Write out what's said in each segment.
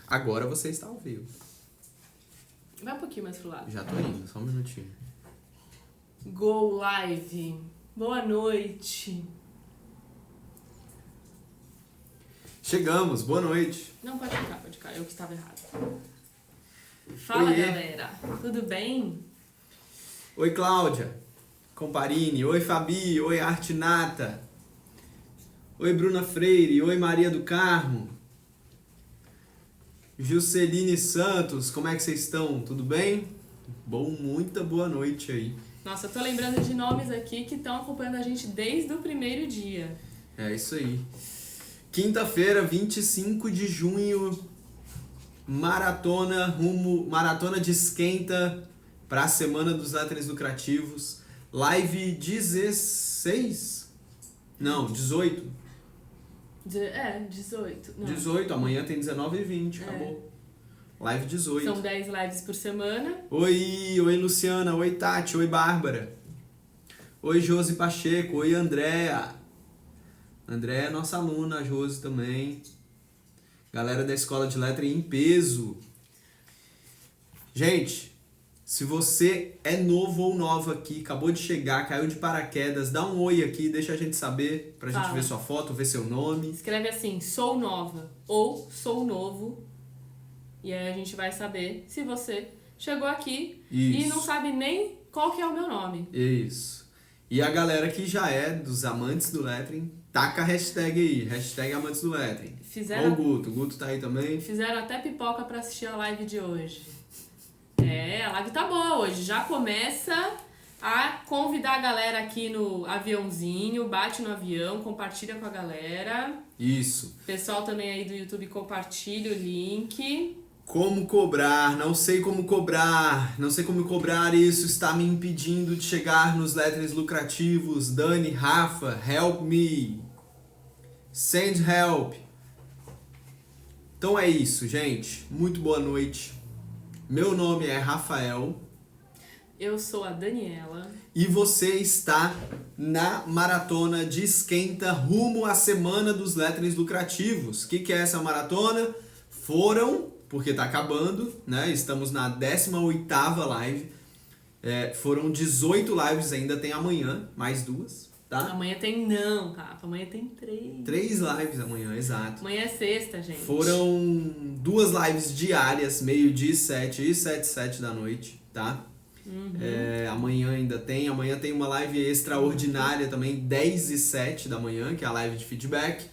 Agora você está ao vivo. Vai um pouquinho mais pro lado. Já tô indo, só um minutinho. Go Live. Boa noite. Chegamos, boa noite. Não, pode ficar. Eu que estava errado. Fala, Oiê. galera. Tudo bem? Oi, Cláudia Comparini. Oi, Fabi. Oi, Artinata. Oi, Bruna Freire. Oi, Maria do Carmo. Jusceline Santos. Como é que vocês estão? Tudo bem? Bom, muita boa noite aí. Nossa, eu tô lembrando de nomes aqui que estão acompanhando a gente desde o primeiro dia. É isso aí. Quinta-feira, 25 de junho, maratona de esquenta para a Semana dos Letters Lucrativos. Live 16? Não, 18. 18. Não. 18, amanhã tem 19 e 20, acabou. Live 18. São 10 lives por semana. Oi Luciana, oi Tati, oi Bárbara. Oi Josi Pacheco, oi Andréa. Andréa é nossa aluna, a Josi também. Galera da Escola de Letra em peso. Gente, se você é novo ou nova aqui, acabou de chegar, caiu de paraquedas, dá um oi aqui, deixa a gente saber, pra gente ver sua foto, ver seu nome. Escreve assim, sou nova ou sou novo. E aí a gente vai saber se você chegou aqui e não sabe nem qual que é o meu nome. Isso. E a galera que já é dos amantes do lettering, taca a hashtag aí, hashtag amantes do lettering. Olha o Guto tá aí também. Fizeram até pipoca pra assistir a live de hoje. A live tá boa hoje. Já começa a convidar a galera aqui no aviãozinho, bate no avião, compartilha com a galera. Isso. Pessoal também aí do YouTube, compartilha o link. Como cobrar? Não sei como cobrar. Não sei como cobrar. Isso está me impedindo de chegar nos letters lucrativos. Dani, Rafa, help me. Send help. Então é isso, gente. Muito boa noite. Meu nome é Rafael. Eu sou a Daniela. E você está na maratona de esquenta rumo à Semana dos Letters Lucrativos. O que é essa maratona? Porque tá acabando, né? Estamos na 18ª live. Foram 18 lives, ainda tem amanhã, mais 2, tá? Amanhã tem não, Rafa. Amanhã tem 3. 3 lives amanhã, exato. Amanhã é sexta, gente. Foram 2 lives diárias, meio-dia e 7 e 7 da noite, tá? Amanhã ainda tem. Amanhã tem uma live extraordinária também, 10 e 7 da manhã, que é a live de feedback.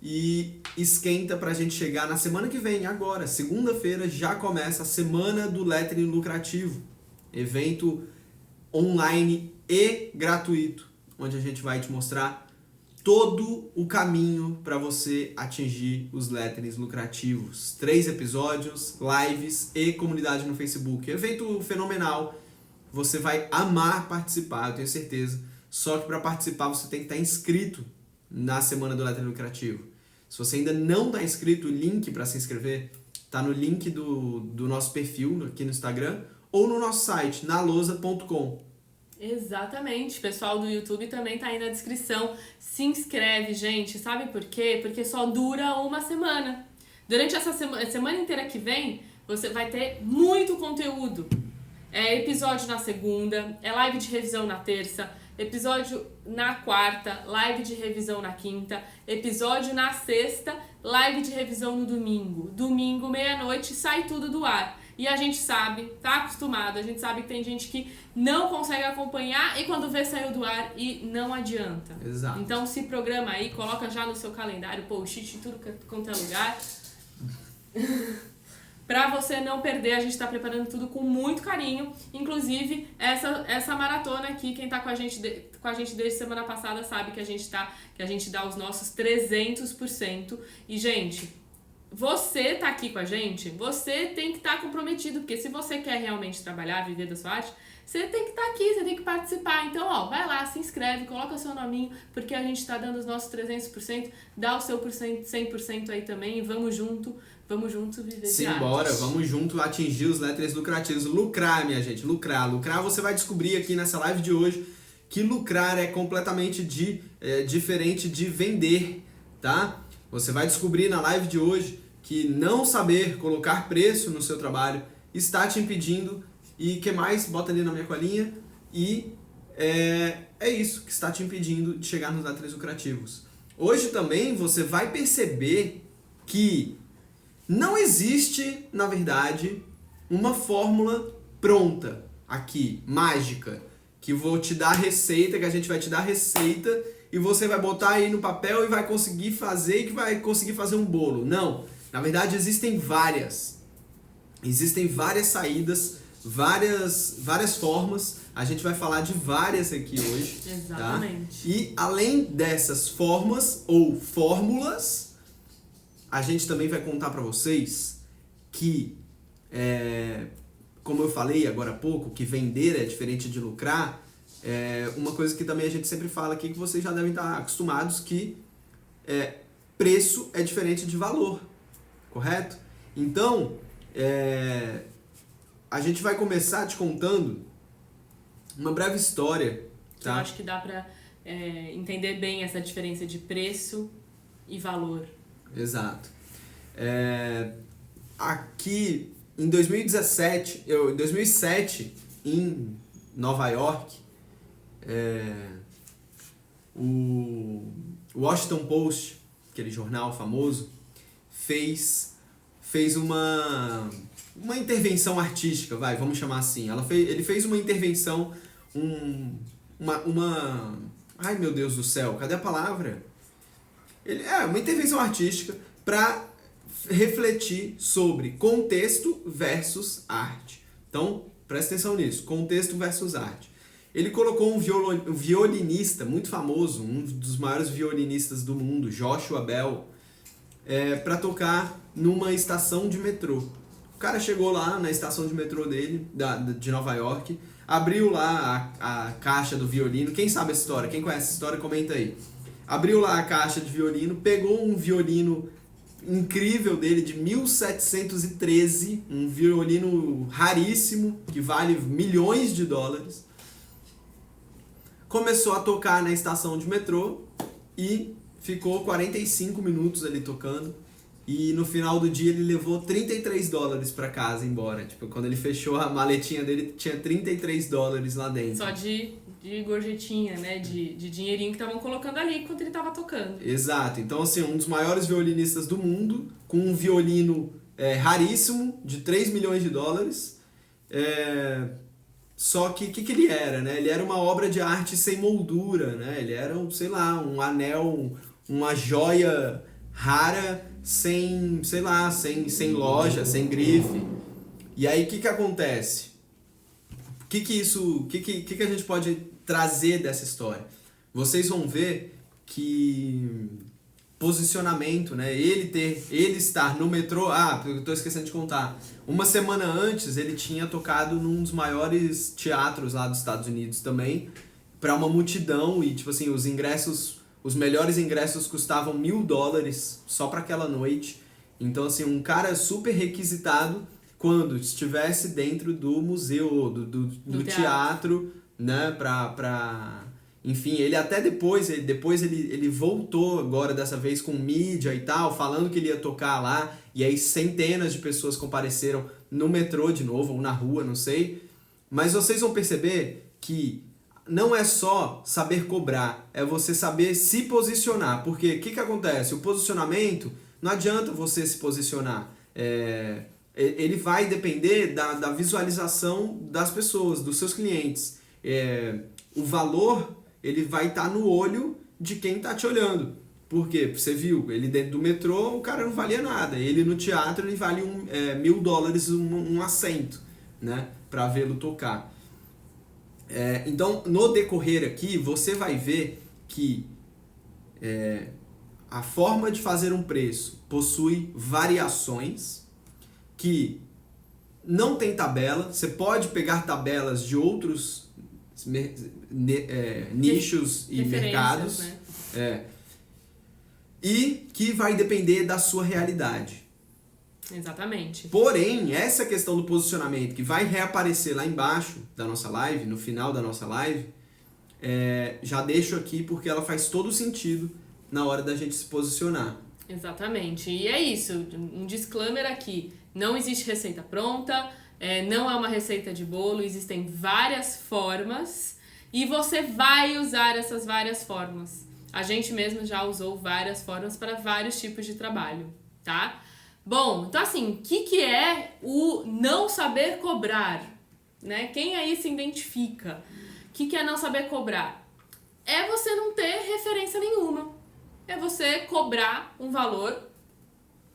E esquenta pra gente chegar na semana que vem, agora, segunda-feira, já começa a Semana do Lettering Lucrativo. Evento online e gratuito, onde a gente vai te mostrar todo o caminho para você atingir os letterings lucrativos. 3 episódios, lives e comunidade no Facebook. Evento fenomenal. Você vai amar participar, eu tenho certeza. Só que para participar você tem que estar inscrito na Semana do Lettering Lucrativo. Se você ainda não está inscrito, o link para se inscrever está no link do nosso perfil aqui no Instagram ou no nosso site, nalousa.com. Exatamente. O pessoal do YouTube também tá aí na descrição. Se inscreve, gente. Sabe por quê? Porque só dura uma semana. Durante essa semana inteira que vem, você vai ter muito conteúdo. Episódio na segunda, live de revisão na terça, episódio na quarta, live de revisão na quinta, episódio na sexta, live de revisão no domingo. Domingo, meia-noite, sai tudo do ar. E a gente sabe, tá acostumado, a gente sabe que tem gente que não consegue acompanhar e quando vê saiu do ar e não adianta. Exato. Então se programa aí, coloca já no seu calendário, post-it em tudo quanto é lugar. Pra você não perder, a gente tá preparando tudo com muito carinho. Inclusive, essa maratona aqui, quem tá com a gente desde semana passada sabe que a gente dá os nossos 300%. E, gente, você tá aqui com a gente, você tem que estar comprometido, porque se você quer realmente trabalhar, viver da sua arte, você tem que estar aqui, você tem que participar. Então, vai lá, se inscreve, coloca seu nominho, porque a gente tá dando os nossos 300%, dá o seu 100% aí também, e vamos junto viver de arte. Simbora, vamos junto atingir os letters lucrativos. Lucrar, minha gente, lucrar. Lucrar, você vai descobrir aqui nessa live de hoje que lucrar é completamente diferente de vender, tá? Você vai descobrir na live de hoje que não saber colocar preço no seu trabalho está te impedindo. E que mais? Bota ali na minha colinha. E é isso que está te impedindo de chegar nos atritos lucrativos. Hoje também você vai perceber que não existe, na verdade, uma fórmula pronta aqui, mágica, que vou te dar a receita, que a gente vai te dar a receita e você vai botar aí no papel e vai conseguir fazer, e que vai conseguir fazer um bolo. Não, na verdade existem várias saídas, várias formas. A gente vai falar de várias aqui hoje. Exatamente. Tá? E além dessas formas ou fórmulas, a gente também vai contar para vocês que, como eu falei agora há pouco, que vender é diferente de lucrar. Uma coisa que também a gente sempre fala aqui, que vocês já devem estar acostumados, que preço é diferente de valor, correto? Então, a gente vai começar te contando uma breve história. Tá? Eu acho que dá pra entender bem essa diferença de preço e valor. Exato. Aqui, em 2017, em 2007, em Nova York, o Washington Post, aquele jornal famoso, fez uma intervenção artística, vamos chamar assim. Ele fez uma intervenção, ai meu Deus do céu, cadê a palavra? Uma intervenção artística para refletir sobre contexto versus arte. Então, presta atenção nisso, contexto versus arte. Ele colocou um violinista muito famoso, um dos maiores violinistas do mundo, Joshua Bell, para tocar numa estação de metrô. O cara chegou lá na estação de metrô dele, de Nova York, abriu lá a caixa do violino. Quem sabe essa história? Quem conhece essa história, comenta aí. Abriu lá a caixa de violino, pegou um violino incrível dele de 1713, um violino raríssimo, que vale milhões de dólares. Começou a tocar na estação de metrô e ficou 45 minutos ali tocando. E no final do dia ele levou $33 pra casa embora. Tipo, quando ele fechou a maletinha dele, tinha $33 lá dentro. Só de gorjetinha, né? De dinheirinho que estavam colocando ali enquanto ele tava tocando. Exato. Então, assim, um dos maiores violinistas do mundo, com um violino raríssimo, de $3 milhões. Só que o que ele era, né? Ele era uma obra de arte sem moldura, né? Ele era, sei lá, um anel, uma joia rara, sem loja, sem grife. E aí, o que acontece? O que a gente pode trazer dessa história? Vocês vão ver que posicionamento, né? Ele estar no metrô, eu tô esquecendo de contar. Uma semana antes, ele tinha tocado num dos maiores teatros lá dos Estados Unidos também, para uma multidão, e tipo assim, os melhores ingressos custavam $1.000 só para aquela noite. Então, assim, um cara super requisitado quando estivesse dentro do museu, do teatro, né? Enfim, ele até depois ele voltou agora, dessa vez com mídia e tal, falando que ele ia tocar lá. E aí centenas de pessoas compareceram no metrô de novo, ou na rua, não sei. Mas vocês vão perceber que não é só saber cobrar, é você saber se posicionar. Porque o que acontece? O posicionamento, não adianta você se posicionar. Ele vai depender da visualização das pessoas, dos seus clientes. O valor, ele vai estar no olho de quem está te olhando. Porque você viu, ele dentro do metrô, o cara não valia nada. Ele no teatro, ele vale $1.000 um assento, né, para vê-lo tocar. Então, no decorrer aqui, você vai ver que a forma de fazer um preço possui variações, que não tem tabela. Você pode pegar tabelas de outros nichos e mercados, né? E que vai depender da sua realidade. Exatamente. Porém, essa questão do posicionamento, que vai reaparecer lá embaixo da nossa live, no final da nossa live, já deixo aqui porque ela faz todo sentido na hora da gente se posicionar. Exatamente. E é isso, um disclaimer aqui. Não existe receita pronta, não é uma receita de bolo, existem várias formas e você vai usar essas várias formas. A gente mesmo já usou várias formas para vários tipos de trabalho, tá? Bom, então assim, o que é o não saber cobrar? Né? Quem aí se identifica? O que é não saber cobrar? É você não ter referência nenhuma. É você cobrar um valor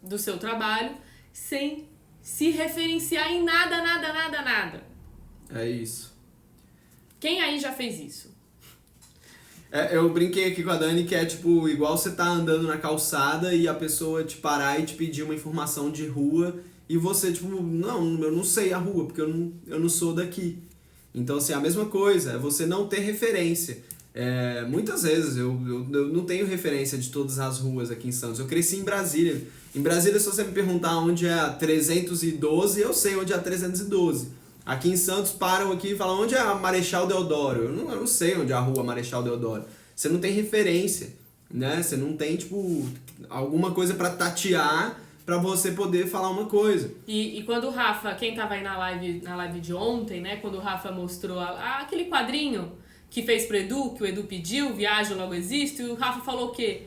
do seu trabalho sem se referenciar em nada. É isso. Quem aí já fez isso? Eu brinquei aqui com a Dani que é tipo, igual você tá andando na calçada e a pessoa te parar e te pedir uma informação de rua e você, tipo, não, eu não sei a rua, porque eu não sou daqui. Então, assim, a mesma coisa, é você não ter referência. Muitas vezes eu não tenho referência de todas as ruas aqui em Santos. Eu cresci em Brasília. Em Brasília, se você me perguntar onde é a 312, eu sei onde é a 312. Aqui em Santos param aqui e falam onde é a Marechal Deodoro. Eu não sei onde é a rua Marechal Deodoro. Você não tem referência, né? Você não tem, tipo, alguma coisa pra tatear pra você poder falar uma coisa. E quando o Rafa, quem tava aí na live de ontem, né? Quando o Rafa mostrou aquele quadrinho que fez pro Edu, que o Edu pediu, Viaja Logo Existo, e o Rafa falou o quê?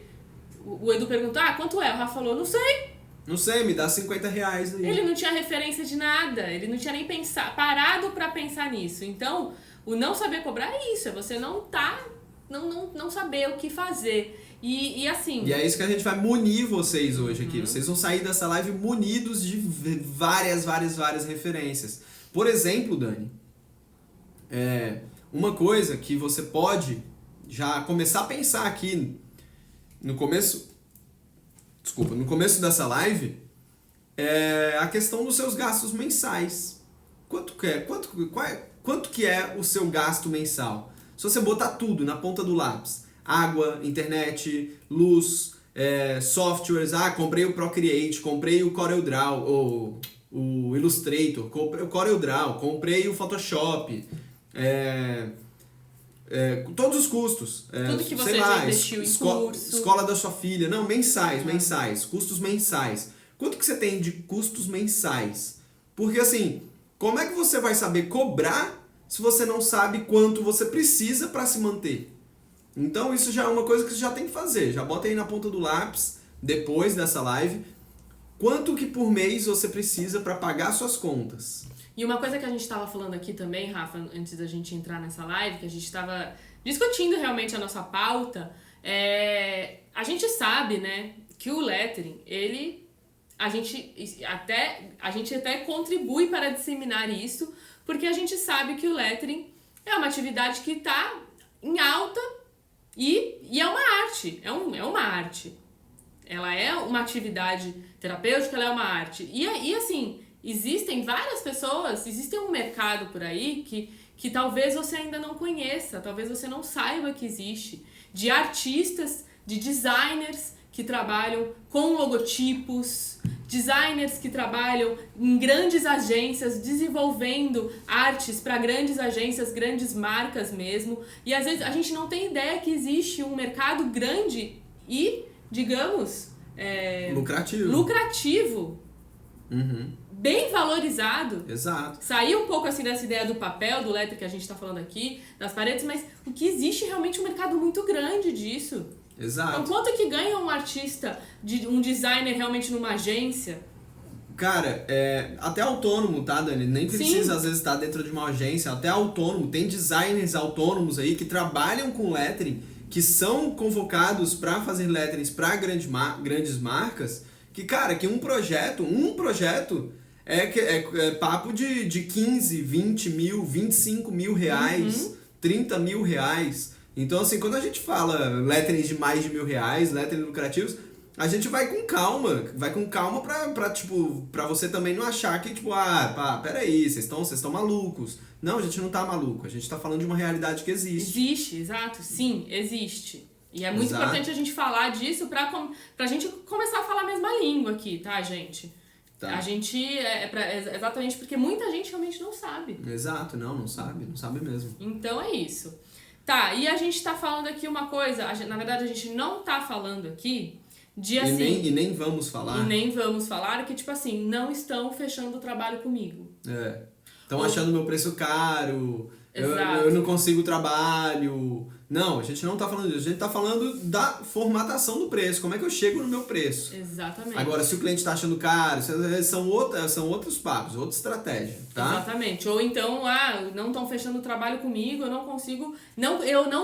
O Edu perguntou, quanto é? O Rafa falou, não sei. Não sei, me dá R$50 aí. Ele não tinha referência de nada, ele não tinha nem parado pra pensar nisso. Então, o não saber cobrar é isso, é você não saber o que fazer. E assim... E é isso que a gente vai munir vocês hoje aqui. Vocês vão sair dessa live munidos de várias referências. Por exemplo, Dani, uma coisa que você pode já começar a pensar aqui no começo dessa live é a questão dos seus gastos mensais. Quanto que é o seu gasto mensal? Se você botar tudo na ponta do lápis, água, internet, luz, softwares, comprei o Procreate, comprei o CorelDRAW, ou o Illustrator, comprei o CorelDRAW, comprei o Photoshop, todos os custos. Tudo que você já investiu em curso. Escola da sua filha. Não, mensais. Custos mensais. Quanto que você tem de custos mensais? Porque assim, como é que você vai saber cobrar se você não sabe quanto você precisa para se manter? Então isso já é uma coisa que você já tem que fazer. Já bota aí na ponta do lápis, depois dessa live, quanto que por mês você precisa para pagar suas contas. E uma coisa que a gente estava falando aqui também, Rafa, antes da gente entrar nessa live, que a gente estava discutindo realmente a nossa pauta, a gente sabe, né, que o lettering, a gente até contribui para disseminar isso, porque a gente sabe que o lettering é uma atividade que está em alta e é uma arte, é uma arte. Ela é uma atividade terapêutica, ela é uma arte. E assim... Existem várias pessoas, existe um mercado por aí que talvez você ainda não conheça, talvez você não saiba que existe, de artistas, de designers que trabalham com logotipos, designers que trabalham em grandes agências, desenvolvendo artes para grandes agências, grandes marcas mesmo, e às vezes a gente não tem ideia que existe um mercado grande e, digamos, lucrativo. Uhum. Bem valorizado. Exato. Sair um pouco assim dessa ideia do papel, do lettering que a gente está falando aqui, das paredes, mas o que existe realmente um mercado muito grande disso. Exato. Então, quanto que ganha um artista, um designer realmente numa agência? Cara, até autônomo, tá, Dani? Nem precisa, às vezes, estar dentro de uma agência. Até autônomo. Tem designers autônomos aí que trabalham com lettering, que são convocados para fazer letterings para grandes marcas, que, cara, que um projeto é papo de 15, 20 mil, 25 mil reais, 30 mil reais. Então, assim, quando a gente fala letterings de mais de R$1.000, letterings lucrativos, a gente vai com calma pra você também não achar que, tipo, peraí, vocês estão malucos. Não, a gente não tá maluco, a gente tá falando de uma realidade que existe. Existe, exato, sim, existe. E é muito importante a gente falar disso pra gente começar a falar a mesma língua aqui, tá, gente? Tá. A gente, exatamente porque muita gente realmente não sabe. Exato, não sabe mesmo. Então é isso. Tá, e a gente tá falando aqui uma coisa, na verdade a gente não tá falando aqui de assim... E nem vamos falar. E nem vamos falar que, tipo assim, não estão fechando o trabalho comigo. Estão achando meu preço caro, Exato. eu não consigo trabalho. Não, a gente não tá falando disso. A gente tá falando da formatação do preço. Como é que eu chego no meu preço? Exatamente. Agora, se o cliente tá achando caro, são outros papos, outra estratégia, tá? Exatamente. Ou então, não estão fechando o trabalho comigo, eu não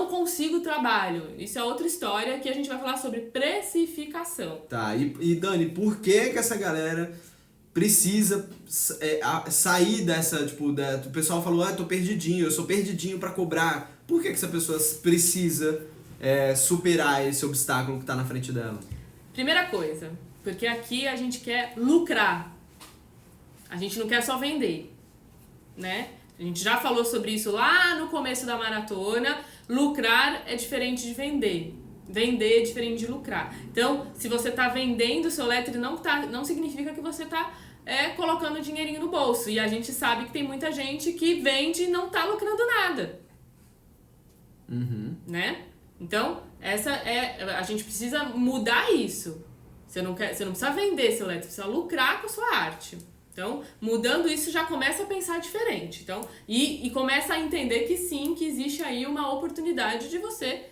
consigo trabalho. Isso é outra história que a gente vai falar sobre precificação. Tá, e Dani, por que essa galera precisa sair dessa, tipo, o pessoal falou, eu tô perdidinho, eu sou perdidinho pra cobrar. Por que essa pessoa precisa superar esse obstáculo que tá na frente dela? Primeira coisa, porque aqui a gente quer lucrar. A gente não quer só vender, né? A gente já falou sobre isso lá no começo da maratona. Lucrar é diferente de vender. Vender é diferente de lucrar. Então, se você tá vendendo o seu lettering, não significa que você tá colocando dinheirinho no bolso. E a gente sabe que tem muita gente que vende e não tá lucrando nada. Né? Então, a gente precisa mudar isso. Você não precisa vender seu lettering, você precisa lucrar com a sua arte. Então, mudando isso, já começa a pensar diferente. Então, e começa a entender que sim, que existe aí uma oportunidade de você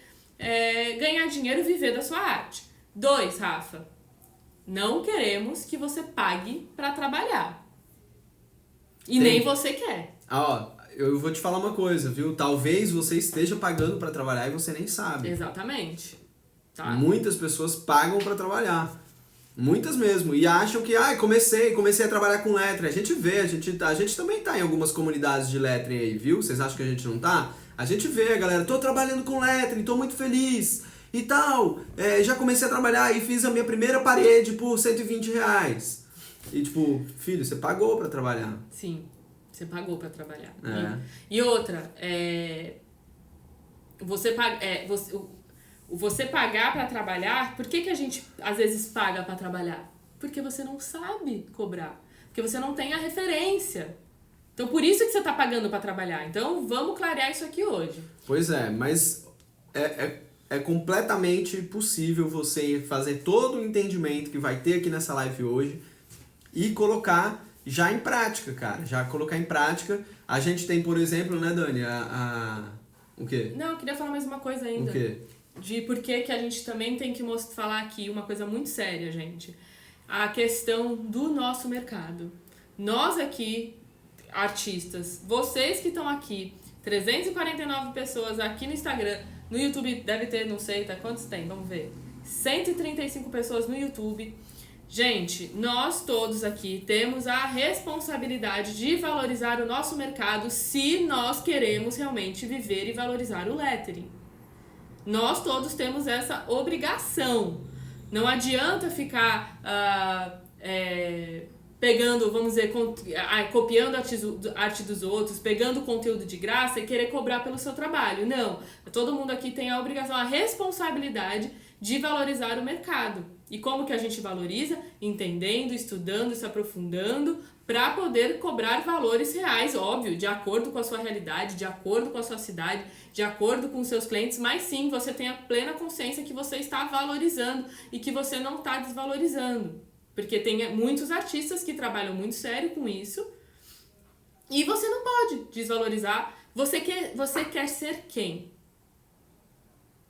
ganhar dinheiro e viver da sua arte. 2, Rafa, não queremos que você pague para trabalhar. E nem você quer. Eu vou te falar uma coisa, viu? Talvez você esteja pagando para trabalhar e você nem sabe. Exatamente. Tá? Muitas pessoas pagam para trabalhar. Muitas mesmo. E acham que, comecei a trabalhar com lettering. A gente vê, a gente também tá em algumas comunidades de lettering aí, viu? Vocês acham que a gente não tá? A gente vê, galera, tô trabalhando com lettering, tô muito feliz e tal. Já comecei a trabalhar e fiz a minha primeira parede por R$120. E tipo, filho, você pagou pra trabalhar. Sim, você pagou pra trabalhar. E outra, você pagar pra trabalhar, por que a gente às vezes paga pra trabalhar? Porque você não sabe cobrar. Porque você não tem a referência. Então, por isso que você tá pagando pra trabalhar. Então, vamos clarear isso aqui hoje. Pois é, mas é completamente possível você fazer todo o entendimento que vai ter aqui nessa live hoje e colocar já em prática, cara. Já colocar em prática. A gente tem, por exemplo, né, Dani, o quê? Não, eu queria falar mais uma coisa ainda. O quê? De por que a gente também tem que falar aqui uma coisa muito séria, gente. A questão do nosso mercado. Nós aqui, artistas, vocês que estão aqui, 349 pessoas aqui no Instagram, no YouTube deve ter, não sei, tá? Quantos tem? Vamos ver. 135 pessoas no YouTube. Gente, nós todos aqui temos a responsabilidade de valorizar o nosso mercado se nós queremos realmente viver e valorizar o lettering. Nós todos temos essa obrigação. Não adianta ficar pegando, vamos dizer, copiando a arte dos outros, pegando conteúdo de graça e querer cobrar pelo seu trabalho. Não. Todo mundo aqui tem a obrigação, a responsabilidade de valorizar o mercado. E como que a gente valoriza? Entendendo, estudando, se aprofundando, para poder cobrar valores reais, óbvio, de acordo com a sua realidade, de acordo com a sua cidade, de acordo com os seus clientes, mas sim, você tem a plena consciência que você está valorizando e que você não está desvalorizando. Porque tem muitos artistas que trabalham muito sério com isso e você não pode desvalorizar. Você quer ser quem?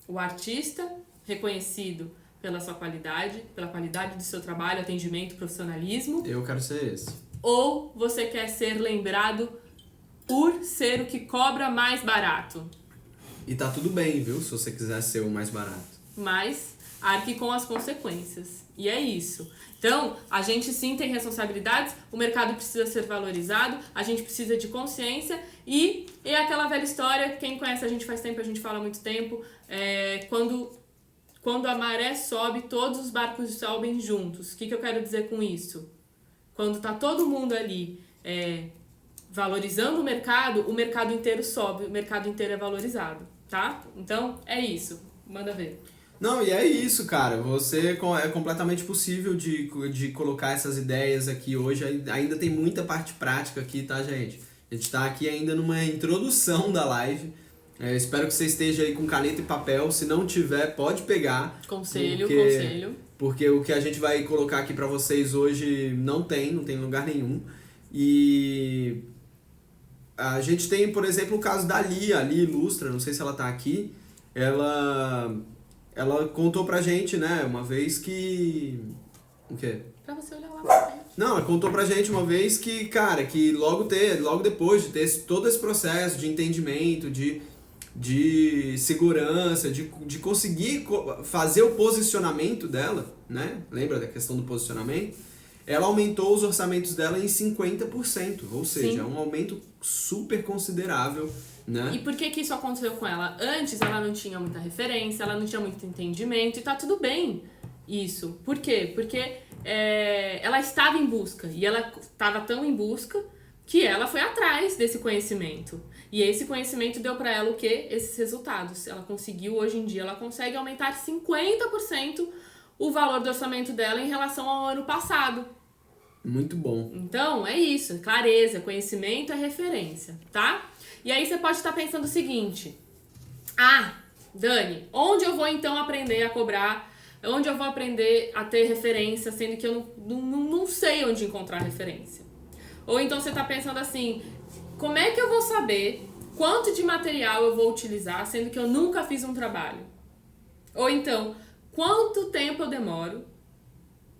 O artista reconhecido pela sua qualidade, pela qualidade do seu trabalho, atendimento, profissionalismo? Eu quero ser esse. Ou você quer ser lembrado por ser o que cobra mais barato? E tá tudo bem, viu? Se você quiser ser o mais barato. Mas arque com as consequências. E é isso. Então, a gente sim tem responsabilidades, o mercado precisa ser valorizado, a gente precisa de consciência e é aquela velha história, quem conhece a gente faz tempo, a gente fala há muito tempo, quando a maré sobe, todos os barcos sobem juntos. O que eu quero dizer com isso? Quando tá todo mundo ali valorizando o mercado inteiro sobe, o mercado inteiro é valorizado, tá? Então, é isso. Manda ver. Não, e é isso, cara. É completamente possível de colocar essas ideias aqui hoje. Ainda tem muita parte prática aqui, tá, gente? A gente tá aqui ainda numa introdução da live. Espero que você esteja aí com caneta e papel. Se não tiver, pode pegar. Conselho. porque o que a gente vai colocar aqui para vocês hoje não tem lugar nenhum. E a gente tem, por exemplo, o caso da Lia, a Lia Ilustra, não sei se ela tá aqui, ela contou pra gente, né, uma vez que... O quê? Pra você olhar lá pra frente. Não, ela contou pra gente uma vez que, cara, que logo depois de ter todo esse processo de entendimento, de segurança, de conseguir fazer o posicionamento dela, né? Lembra da questão do posicionamento? Ela aumentou os orçamentos dela em 50%, ou seja, é um aumento super considerável, né? E por que isso aconteceu com ela? Antes ela não tinha muita referência, ela não tinha muito entendimento, e tá tudo bem isso. Por quê? Porque ela estava em busca, e ela estava tão em busca que ela foi atrás desse conhecimento. E esse conhecimento deu para ela o quê? Esses resultados. Ela conseguiu, hoje em dia, ela consegue aumentar 50% o valor do orçamento dela em relação ao ano passado. Muito bom. Então, é isso. Clareza, conhecimento é referência, tá? E aí você pode estar pensando o seguinte. Dani, onde eu vou então aprender a cobrar? Onde eu vou aprender a ter referência, sendo que eu não sei onde encontrar referência? Ou então você tá pensando assim, como é que eu vou saber quanto de material eu vou utilizar, sendo que eu nunca fiz um trabalho? Ou então, quanto tempo eu demoro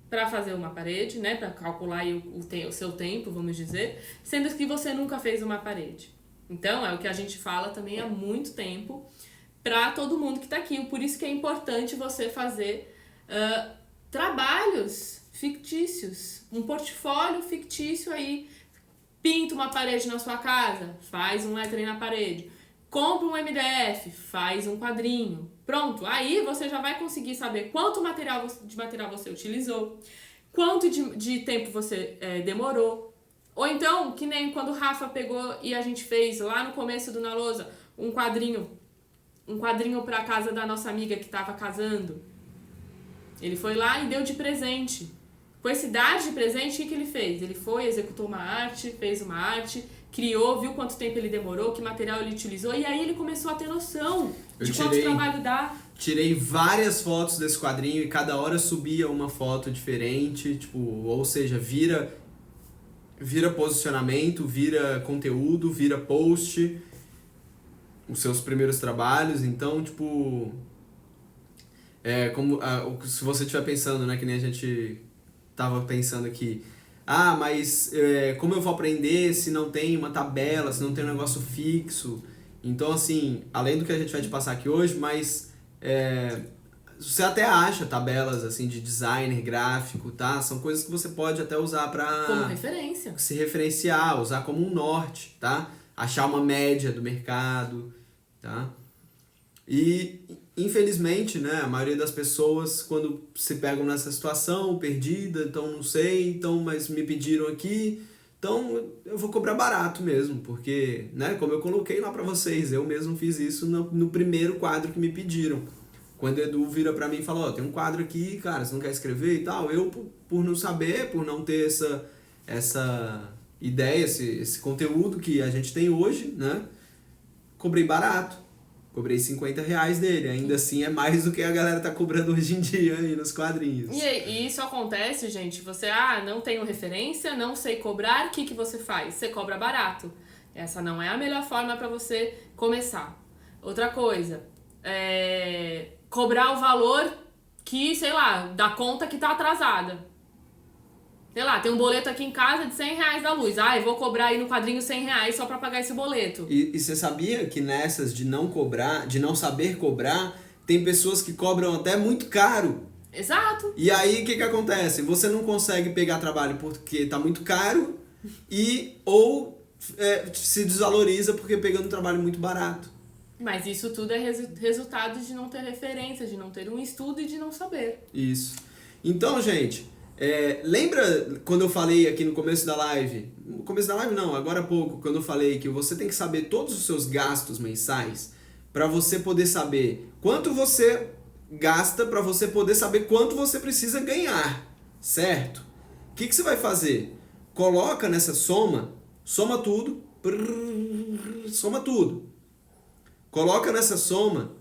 para fazer uma parede, né? Para calcular aí o seu tempo, vamos dizer, sendo que você nunca fez uma parede. Então, é o que a gente fala também há muito tempo para todo mundo que tá aqui. Por isso que é importante você fazer trabalhos fictícios, um portfólio fictício aí. Pinta uma parede na sua casa, faz um lettering na parede. Compra um MDF, faz um quadrinho. Pronto, aí você já vai conseguir saber quanto de material você utilizou, quanto de tempo você demorou. Ou então, que nem quando o Rafa pegou e a gente fez lá no começo do Na Lousa um quadrinho para a casa da nossa amiga que estava casando. Ele foi lá e deu de presente. Com esse dar de presente, o que ele fez? Ele foi, executou uma arte, fez uma arte, criou, viu quanto tempo ele demorou, que material ele utilizou, e aí ele começou a ter noção de quanto trabalho dá. Tirei várias fotos desse quadrinho e cada hora subia uma foto diferente, tipo, ou seja, vira posicionamento, vira conteúdo, vira post, os seus primeiros trabalhos, então, tipo, se você estiver pensando, né, que nem a gente tava pensando aqui, mas como eu vou aprender se não tem uma tabela, se não tem um negócio fixo? Então, assim, além do que a gente vai te passar aqui hoje, mas você até acha tabelas, assim, de designer gráfico, tá? São coisas que você pode até usar para como referência, se referenciar, usar como um norte, tá? Achar uma média do mercado, tá? E, infelizmente, né, a maioria das pessoas, quando se pegam nessa situação, perdida, então não sei, mas me pediram aqui, então eu vou cobrar barato mesmo, porque, né, como eu coloquei lá pra vocês, eu mesmo fiz isso no primeiro quadro que me pediram. Quando o Edu vira pra mim e fala, tem um quadro aqui, cara, você não quer escrever e tal, eu, por não saber, por não ter essa ideia, esse conteúdo que a gente tem hoje, né, cobrei barato. Cobrei R$50 dele, ainda assim é mais do que a galera tá cobrando hoje em dia aí nos quadrinhos. E isso acontece, gente, você, não tenho referência, não sei cobrar, o que você faz? Você cobra barato. Essa não é a melhor forma para você começar. Outra coisa, cobrar o valor que, sei lá, da conta que tá atrasada. Sei lá, tem um boleto aqui em casa de R$100 da luz. Eu vou cobrar aí no quadrinho R$100 só pra pagar esse boleto. E você sabia que nessas de não cobrar, de não saber cobrar, tem pessoas que cobram até muito caro? Exato. E aí o que acontece? Você não consegue pegar trabalho porque tá muito caro ou se desvaloriza porque pegando um trabalho muito barato. Mas isso tudo é resultado de não ter referência, de não ter um estudo e de não saber. Isso. Então, gente... lembra quando eu falei aqui no começo da live? No começo da live não, agora há pouco, quando eu falei que você tem que saber todos os seus gastos mensais para você poder saber quanto você gasta, para você poder saber quanto você precisa ganhar, certo? O que você vai fazer? Coloca nessa soma tudo, soma tudo. Coloca nessa soma,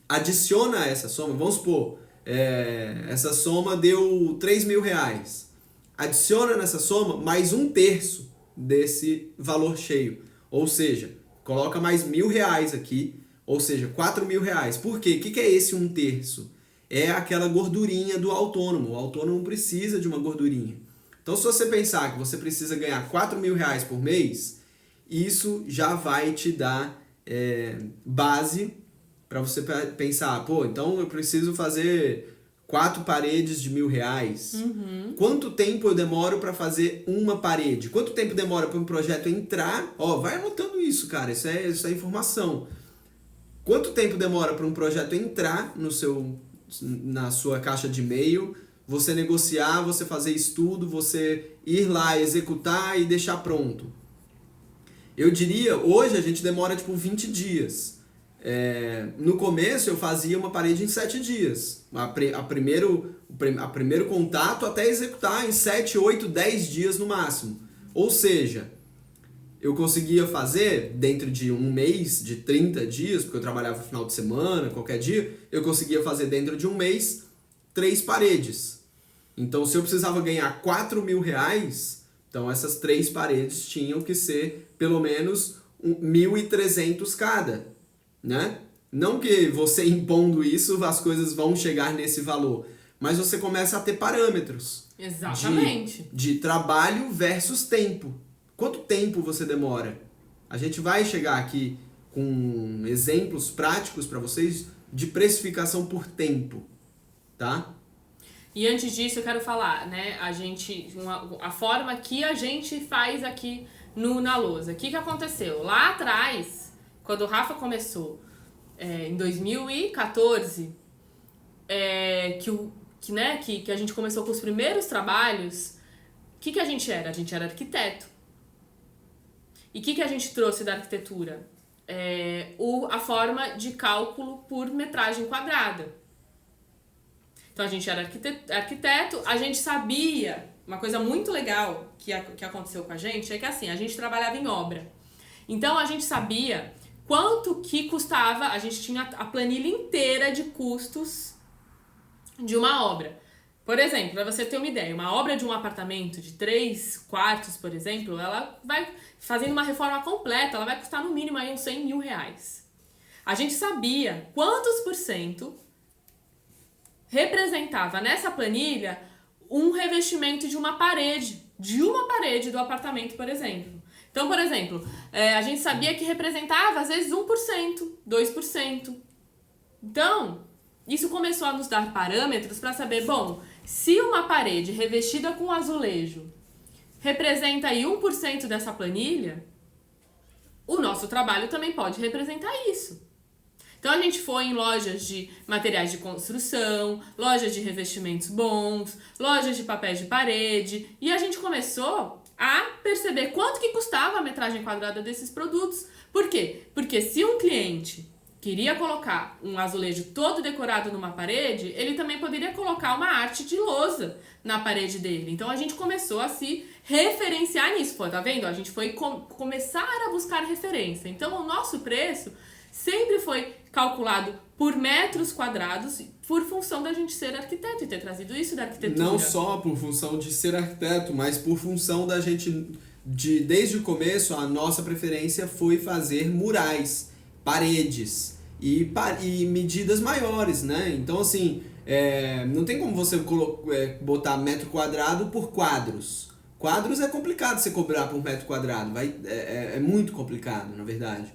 adiciona essa soma, vamos supor, essa soma deu 3 mil reais. Adiciona nessa soma mais 1/3 desse valor cheio. Ou seja, coloca mais 1.000 reais aqui, ou seja, 4 mil reais. Por quê? O que é esse 1/3? É aquela gordurinha do autônomo. O autônomo precisa de uma gordurinha. Então, se você pensar que você precisa ganhar 4 mil reais por mês, isso já vai te dar base para você pensar, pô, então eu preciso fazer 4 paredes de 1.000 reais. Quanto tempo eu demoro para fazer uma parede? Quanto tempo demora para um projeto entrar? Ó, vai anotando isso, cara, isso é informação. Quanto tempo demora para um projeto entrar na sua caixa de e-mail, você negociar, você fazer estudo, você ir lá executar e deixar pronto? Eu diria, hoje a gente demora tipo 20 dias. No começo eu fazia uma parede em 7 dias. A primeiro contato até executar em 7, 8, 10 dias no máximo. Ou seja, eu conseguia fazer dentro de um mês, de 30 dias, porque eu trabalhava no final de semana, qualquer dia, eu conseguia fazer dentro de um mês 3 paredes. Então, se eu precisava ganhar 4 mil reais, então essas 3 paredes tinham que ser pelo menos 1.300 cada, né? Não que você impondo isso, as coisas vão chegar nesse valor, mas você começa a ter parâmetros. Exatamente. De trabalho versus tempo. Quanto tempo você demora? A gente vai chegar aqui com exemplos práticos para vocês de precificação por tempo, tá? E antes disso eu quero falar, né, a forma que a gente faz aqui na Lousa. O que aconteceu? Lá atrás, quando o Rafa começou, em 2014, que a gente começou com os primeiros trabalhos, o que a gente era? A gente era arquiteto. E o que a gente trouxe da arquitetura? A forma de cálculo por metragem quadrada. Então a gente era arquiteto, a gente sabia, uma coisa muito legal que aconteceu com a gente é que assim, a gente trabalhava em obra. Então a gente sabia quanto que custava, a gente tinha a planilha inteira de custos de uma obra. Por exemplo, para você ter uma ideia, uma obra de um apartamento de 3 quartos, por exemplo, ela vai, fazendo uma reforma completa, ela vai custar no mínimo aí uns 100 mil reais. A gente sabia quantos % representava nessa planilha um revestimento de uma parede do apartamento, por exemplo. Então, por exemplo, a gente sabia que representava às vezes 1%, 2%. Então, isso começou a nos dar parâmetros para saber, bom, se uma parede revestida com azulejo representa aí 1% dessa planilha, o nosso trabalho também pode representar isso. Então a gente foi em lojas de materiais de construção, lojas de revestimentos bons, lojas de papéis de parede, e a gente começou a perceber quanto que custava a metragem quadrada desses produtos. Por quê? Porque se um cliente queria colocar um azulejo todo decorado numa parede, ele também poderia colocar uma arte de lousa na parede dele. Então a gente começou a se referenciar nisso. Pô, tá vendo? A gente foi começar a buscar referência. Então o nosso preço sempre foi calculado por metros quadrados por função da gente ser arquiteto e ter trazido isso da arquitetura. Não só por função de ser arquiteto, mas por função da gente, desde o começo, a nossa preferência foi fazer murais, paredes e medidas maiores, né? Então, assim, não tem como você botar metro quadrado por quadros. Quadros é complicado você cobrar por metro quadrado, é muito complicado, na verdade.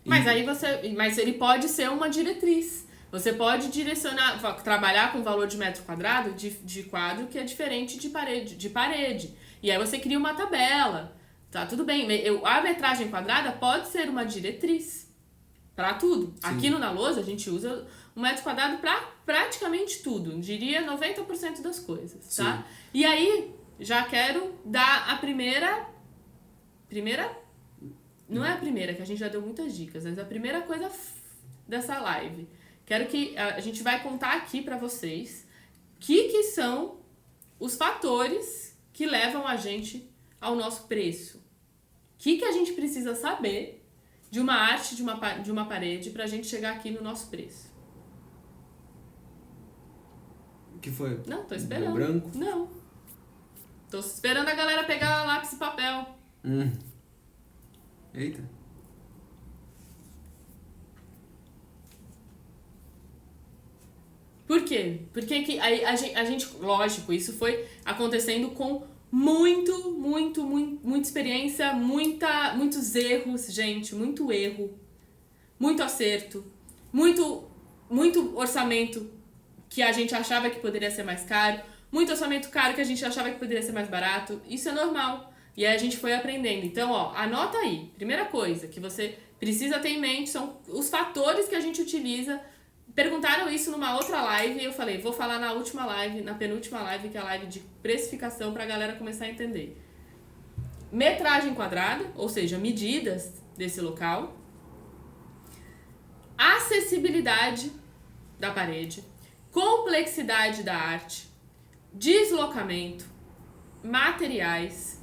Mas ele pode ser uma diretriz. Você pode direcionar, trabalhar com valor de metro quadrado de quadro que é diferente de parede. E aí você cria uma tabela. Tá, tudo bem. A metragem quadrada pode ser uma diretriz para tudo. Sim. Aqui no Na Lousa a gente usa um metro quadrado para praticamente tudo. Diria 90% das coisas, tá? Sim. E aí já quero dar a primeira... Não é a primeira, que a gente já deu muitas dicas, mas a primeira coisa dessa live. Quero que a gente vai contar aqui pra vocês que são os fatores que levam a gente ao nosso preço. O que a gente precisa saber de uma arte de uma parede pra gente chegar aqui no nosso preço. que foi? Não, tô Deu esperando. branco? Não. Tô esperando a galera pegar lápis e papel. Eita. Por quê? Porque que a gente, lógico, isso foi acontecendo com muita experiência, muitos erros, gente, muito erro, muito acerto, muito orçamento que a gente achava que poderia ser mais caro, muito orçamento caro que a gente achava que poderia ser mais barato. Isso é normal. E aí a gente foi aprendendo. Então, ó, anota aí. Primeira coisa que você precisa ter em mente são os fatores que a gente utiliza. Perguntaram isso numa outra live e eu falei, vou falar na última live, na penúltima live, que é a live de precificação, pra galera começar a entender. Metragem quadrada, ou seja, medidas desse local. Acessibilidade da parede. Complexidade da arte. Deslocamento. Materiais.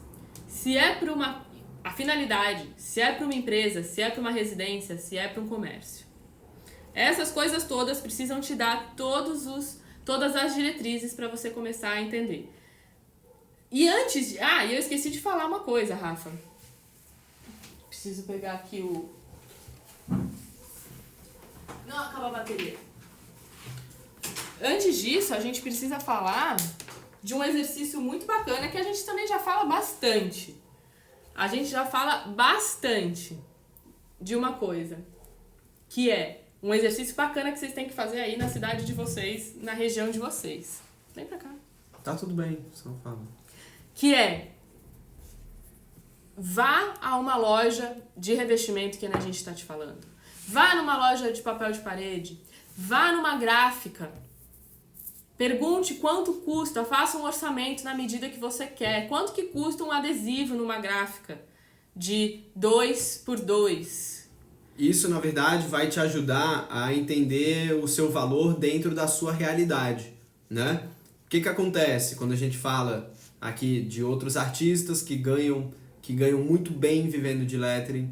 Se é para a finalidade, se é para uma empresa, se é para uma residência, se é para um comércio. Essas coisas todas precisam te dar todas as diretrizes para você começar a entender. E antes de... eu esqueci de falar uma coisa, Rafa. Preciso pegar aqui o... Não, acabou a bateria. Antes disso, a gente precisa falar de um exercício muito bacana que a gente também já fala bastante. A gente já fala bastante de uma coisa, que é um exercício bacana que vocês têm que fazer aí na cidade de vocês, na região de vocês. Vem pra cá. Tá tudo bem, só fala. Que é, vá a uma loja de revestimento que a gente tá te falando. Vá numa loja de papel de parede. Vá numa gráfica. Pergunte quanto custa, faça um orçamento na medida que você quer. Quanto que custa um adesivo numa gráfica de 2x2? Isso, na verdade, vai te ajudar a entender o seu valor dentro da sua realidade, né? O que acontece quando a gente fala aqui de outros artistas que ganham muito bem vivendo de lettering?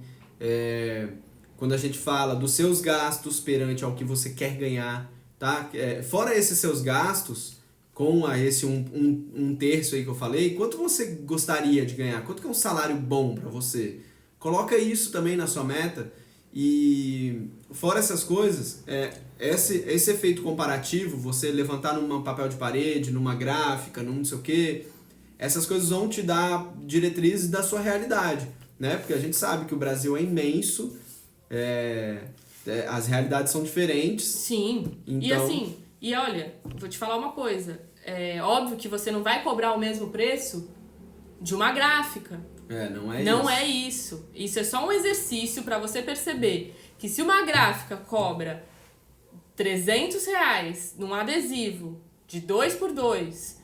Quando a gente fala dos seus gastos perante ao que você quer ganhar, tá? Fora esses seus gastos, com esse um terço aí que eu falei, quanto você gostaria de ganhar? Quanto que é um salário bom para você? Coloca isso também na sua meta. E fora essas coisas, esse efeito comparativo, você levantar num papel de parede, numa gráfica, num não sei o que, essas coisas vão te dar diretrizes da sua realidade, né? Porque a gente sabe que o Brasil é imenso, as realidades são diferentes. Sim, então... e olha, vou te falar uma coisa, é óbvio que você não vai cobrar o mesmo preço de uma gráfica. Não é isso. Isso é só um exercício para você perceber que se uma gráfica cobra R$300 num adesivo de 2x2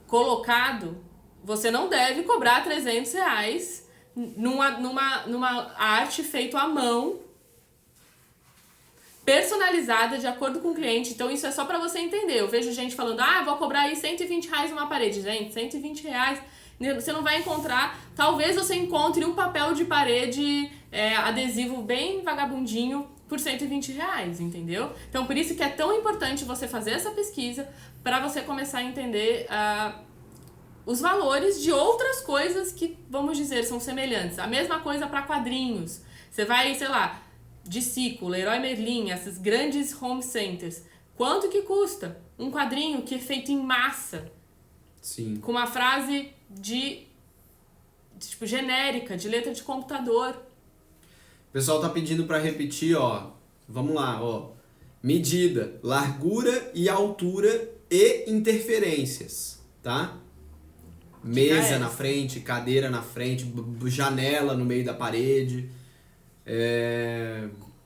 colocado, você não deve cobrar R$300 numa arte feita à mão, personalizada de acordo com o cliente. Então isso é só para você entender. Eu vejo gente falando, vou cobrar aí R$120 numa parede. Gente, R$120... Você não vai encontrar, talvez você encontre um papel de parede adesivo bem vagabundinho por R$120, entendeu? Então por isso que é tão importante você fazer essa pesquisa para você começar a entender os valores de outras coisas que, vamos dizer, são semelhantes. A mesma coisa para quadrinhos. Você vai, sei lá, de Cico, Leroy Merlin, esses grandes home centers. Quanto que custa um quadrinho que é feito em massa? Sim. Com uma frase tipo genérica, de letra de computador. O pessoal tá pedindo para repetir, ó. Vamos lá, ó. Medida, largura e altura e interferências, tá? Mesa na frente, cadeira na frente, janela no meio da parede.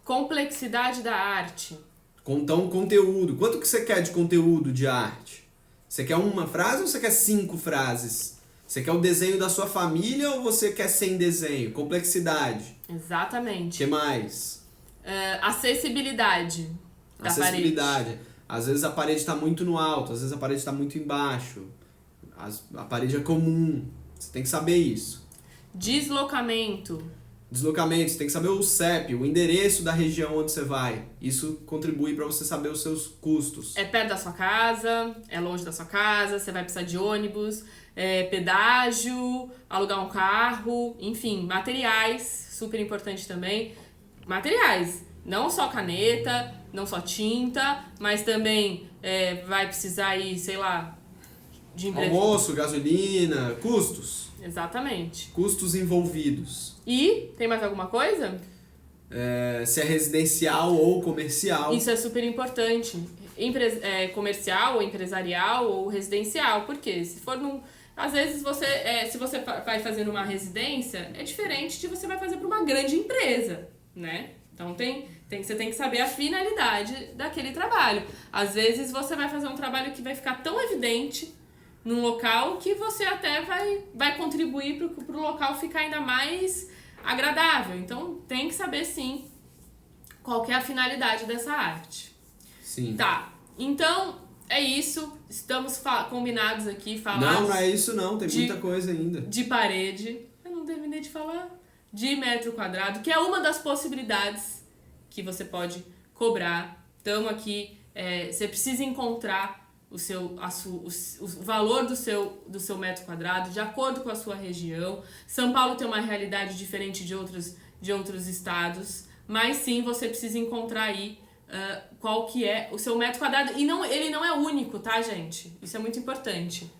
Complexidade da arte. Então, conteúdo. Quanto que você quer de conteúdo de arte? Você quer uma frase ou você quer 5 frases? Você quer o desenho da sua família ou você quer sem desenho? Complexidade. Exatamente. O que mais? Acessibilidade da Acessibilidade. parede. Às vezes a parede está muito no alto, às vezes a parede está muito embaixo. A parede é comum. Você tem que saber isso. Deslocamento. Deslocamentos, tem que saber o CEP, o endereço da região onde você vai. Isso contribui para você saber os seus custos. É perto da sua casa, é longe da sua casa, você vai precisar de ônibus, pedágio, alugar um carro, enfim, materiais, super importante também. Materiais, não só caneta, não só tinta, mas também vai precisar aí, sei lá, de almoço, gasolina, custos. Exatamente. Custos envolvidos. E tem mais alguma coisa? Se é residencial ou comercial. Isso é super importante. Comercial, ou empresarial ou residencial. Porque se for num... Às vezes se você vai fazer numa residência, é diferente de você vai fazer para uma grande empresa, né? Então você tem que saber a finalidade daquele trabalho. Às vezes você vai fazer um trabalho que vai ficar tão evidente num local que você até vai contribuir para o local ficar ainda mais agradável. Então tem que saber sim qual que é a finalidade dessa arte. Sim. Tá, então é isso. Estamos combinados aqui. Não é isso não, tem muita coisa ainda. De parede, eu não terminei de falar. De metro quadrado, que é uma das possibilidades que você pode cobrar. Então aqui, você precisa encontrar o valor do seu metro quadrado de acordo com a sua região. São Paulo tem uma realidade diferente de outros estados, mas sim, você precisa encontrar aí qual que é o seu metro quadrado. E ele não é único, tá, gente? Isso é muito importante.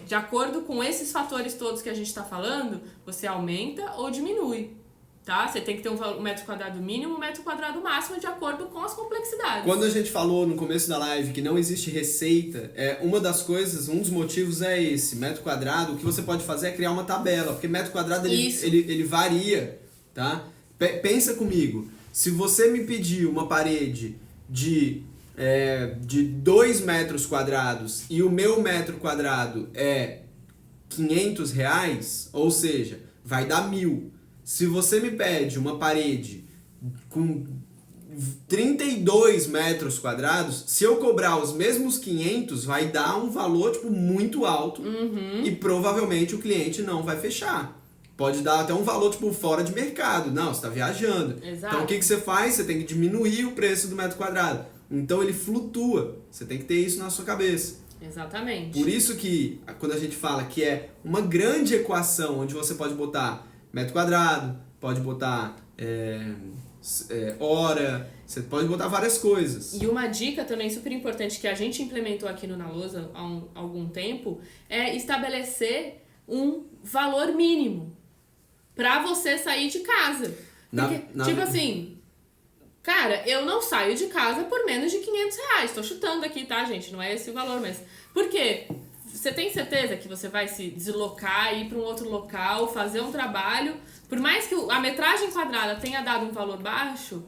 De acordo com esses fatores todos que a gente está falando, você aumenta ou diminui. Tá? Você tem que ter um metro quadrado mínimo, um metro quadrado máximo de acordo com as complexidades. Quando a gente falou no começo da live que não existe receita, uma das coisas, um dos motivos é esse. Metro quadrado, o que você pode fazer é criar uma tabela, porque metro quadrado ele varia, tá? Pensa comigo, se você me pedir uma parede de 2 metros quadrados e o meu metro quadrado é R$500, ou seja, vai dar 1.000. Se você me pede uma parede com 32 metros quadrados, se eu cobrar os mesmos 500, vai dar um valor muito alto e provavelmente o cliente não vai fechar. Pode dar até um valor fora de mercado. Não, você está viajando. Exato. Então o que você faz? Você tem que diminuir o preço do metro quadrado. Então ele flutua. Você tem que ter isso na sua cabeça. Exatamente. Por isso que quando a gente fala que é uma grande equação onde você pode botar metro quadrado, pode botar hora, você pode botar várias coisas. E uma dica também super importante que a gente implementou aqui no Na Lousa há algum tempo é estabelecer um valor mínimo pra você sair de casa. Porque, assim, cara, eu não saio de casa por menos de R$500. Tô chutando aqui, tá, gente? Não é esse o valor, mas... Por quê? Você tem certeza que você vai se deslocar, ir para um outro local, fazer um trabalho? Por mais que a metragem quadrada tenha dado um valor baixo,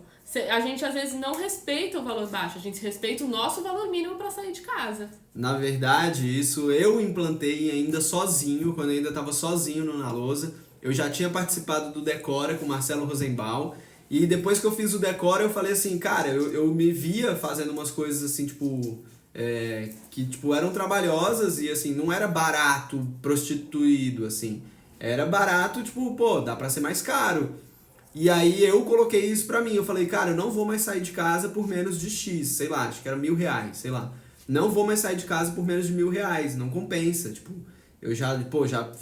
a gente às vezes não respeita o valor baixo, a gente respeita o nosso valor mínimo para sair de casa. Na verdade, isso eu implantei ainda sozinho, quando eu ainda estava sozinho no Na Lousa. Eu já tinha participado do Decora com o Marcelo Rosenbaum. E depois que eu fiz o Decora, eu falei assim, cara, eu me via fazendo umas coisas assim, que eram trabalhosas e assim, não era barato, prostituído, assim. Era barato, dá pra ser mais caro. E aí eu coloquei isso pra mim, eu falei, cara, eu não vou mais sair de casa por menos de X, sei lá, acho que era R$1.000, sei lá. Não vou mais sair de casa por menos de R$1.000, não compensa, eu já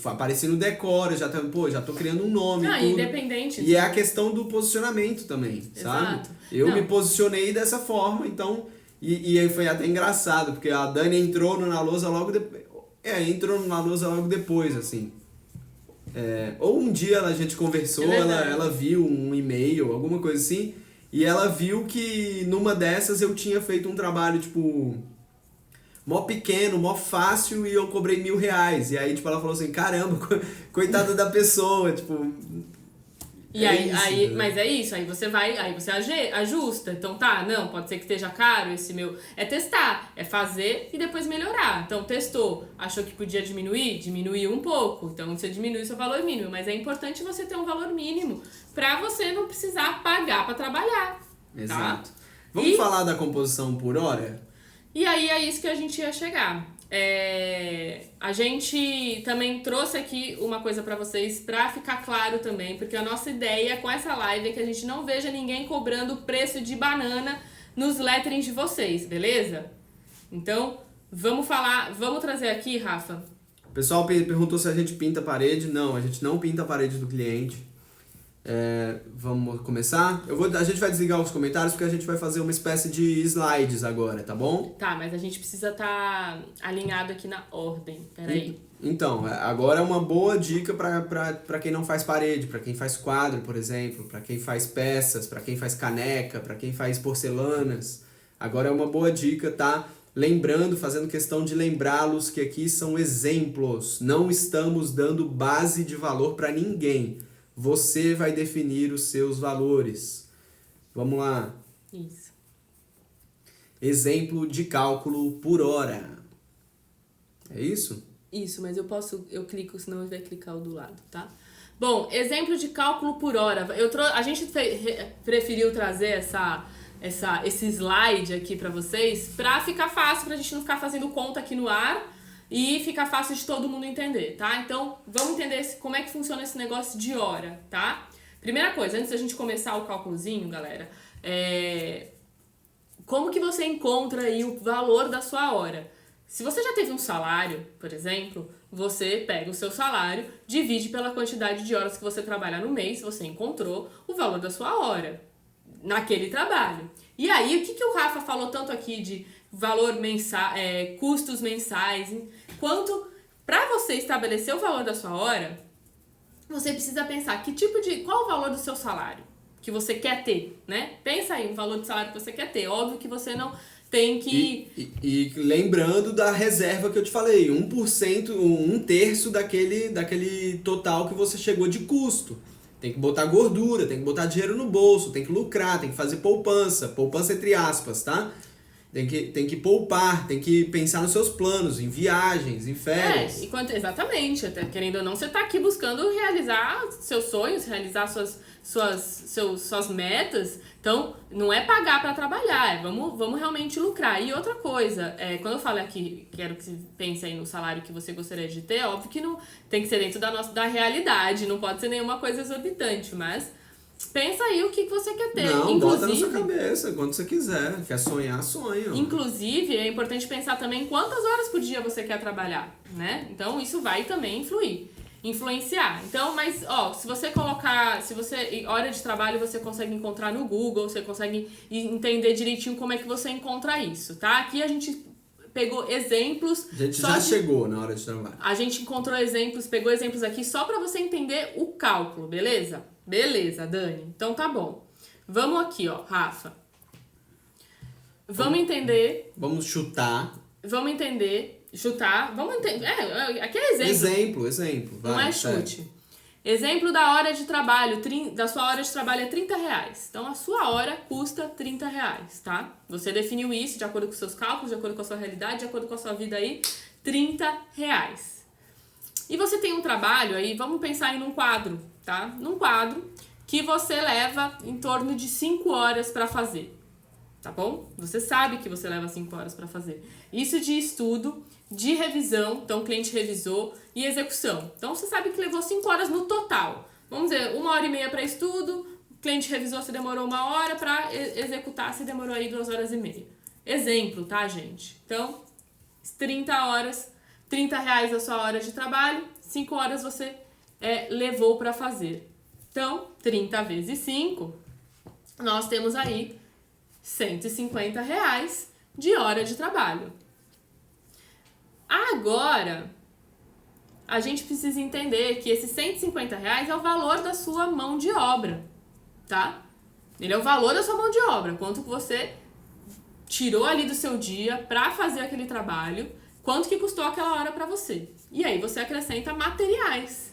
apareci no Decora, já tô criando um nome. Ah, independente. E é a questão do posicionamento também, sabe? Exato. Eu me posicionei dessa forma, então... E aí foi até engraçado, porque a Dani entrou no Na Lousa logo depois. Entrou no Na Lousa logo depois, assim. Ou um dia a gente conversou, ela viu um e-mail, alguma coisa assim, e ela viu que numa dessas eu tinha feito um trabalho, mó pequeno, mó fácil, e eu cobrei R$1.000. E aí, ela falou assim, caramba, coitada da pessoa, E aí, mas é isso, aí você ajusta. Então não, pode ser que esteja caro esse meu. É testar, é fazer e depois melhorar. Então testou, achou que podia diminuiu um pouco. Então você diminui o seu valor mínimo. Mas é importante você ter um valor mínimo pra você não precisar pagar pra trabalhar. Exato. Tá? Vamos falar da composição por hora? E aí é isso que a gente ia chegar. A gente também trouxe aqui uma coisa pra vocês, pra ficar claro também, porque a nossa ideia com essa live é que a gente não veja ninguém cobrando preço de banana nos letterings de vocês, beleza? Então, vamos trazer aqui, Rafa. O pessoal perguntou se a gente pinta a parede. Não, a gente não pinta a parede do cliente. Vamos começar? A gente vai desligar os comentários porque a gente vai fazer uma espécie de slides agora, tá bom? Tá, mas a gente precisa estar alinhado aqui na ordem. Peraí. Então, agora é uma boa dica para quem não faz parede, para quem faz quadro, por exemplo, para quem faz peças, para quem faz caneca, para quem faz porcelanas. Agora é uma boa dica, tá? Lembrando, fazendo questão de lembrá-los que aqui são exemplos. Não estamos dando base de valor para ninguém. Você vai definir os seus valores. Vamos lá. Isso. Exemplo de cálculo por hora. É isso? Isso, mas eu clico, senão ele vai clicar o do lado, tá? Bom, exemplo de cálculo por hora. A gente preferiu trazer esse slide aqui pra vocês, pra ficar fácil, pra gente não ficar fazendo conta aqui no ar e ficar fácil de todo mundo entender, tá? Então, vamos entender como é que funciona esse negócio de hora, tá? Primeira coisa, antes da gente começar o cálculozinho, galera, como que você encontra aí o valor da sua hora? Se você já teve um salário, por exemplo, você pega o seu salário, divide pela quantidade de horas que você trabalha no mês, você encontrou o valor da sua hora naquele trabalho. E aí, o que o Rafa falou tanto aqui de valor mensal, custos mensais, quanto para você estabelecer o valor da sua hora, você precisa pensar qual o valor do seu salário que você quer ter, né? Pensa aí, o valor do salário que você quer ter. Óbvio que você não tem que... E lembrando da reserva que eu te falei, 1%, um terço daquele total que você chegou de custo. Tem que botar gordura, tem que botar dinheiro no bolso, tem que lucrar, tem que fazer poupança entre aspas, tá? Tem que poupar, tem que pensar nos seus planos, em viagens, em férias. Exatamente, até querendo ou não, você tá aqui buscando realizar seus sonhos, realizar suas metas. Então, não é pagar para trabalhar, vamos realmente lucrar. E outra coisa, quando eu falo aqui, quero que você pense aí no salário que você gostaria de ter, óbvio que não tem que ser dentro da realidade, não pode ser nenhuma coisa exorbitante, mas pensa aí o que você quer ter. Não, bota na sua cabeça, quando você quiser. Quer sonhar, sonha. Inclusive, é importante pensar também quantas horas por dia você quer trabalhar, né? Então, isso vai também influenciar. Então, mas, se você hora de trabalho você consegue encontrar no Google, você consegue entender direitinho como é que você encontra isso, tá? Aqui a gente pegou exemplos. A gente já chegou na hora de trabalho. A gente pegou exemplos aqui só pra você entender o cálculo, beleza? Beleza, Dani. Então tá bom. Vamos aqui, Rafa. Vamos entender. Vamos chutar. Vamos entender. Chutar. Vamos entender. Aqui é exemplo. Exemplo. Vai, não é chute. Exemplo da hora de trabalho. Da sua hora de trabalho é R$30. Então a sua hora custa R$30, tá? Você definiu isso de acordo com os seus cálculos, de acordo com a sua realidade, de acordo com a sua vida aí. R$30. E você tem um trabalho aí, vamos pensar em um quadro, tá? Num quadro que você leva em torno de 5 horas para fazer, tá bom? Você sabe que você leva 5 horas para fazer. Isso de estudo, de revisão, então o cliente revisou, e execução. Então você sabe que levou 5 horas no total. Vamos dizer, 1h30 para estudo, o cliente revisou, se demorou 1 hora, para executar, se demorou aí 2h30. Exemplo, tá, gente? Então, 30 horas... R$30 a sua hora de trabalho, 5 horas você levou para fazer. Então, 30 vezes 5, nós temos aí R$150 de hora de trabalho. Agora, a gente precisa entender que esse R$150 é o valor da sua mão de obra, tá? Ele é o valor da sua mão de obra, quanto que você tirou ali do seu dia para fazer aquele trabalho, quanto que custou aquela hora pra você. E aí você acrescenta materiais.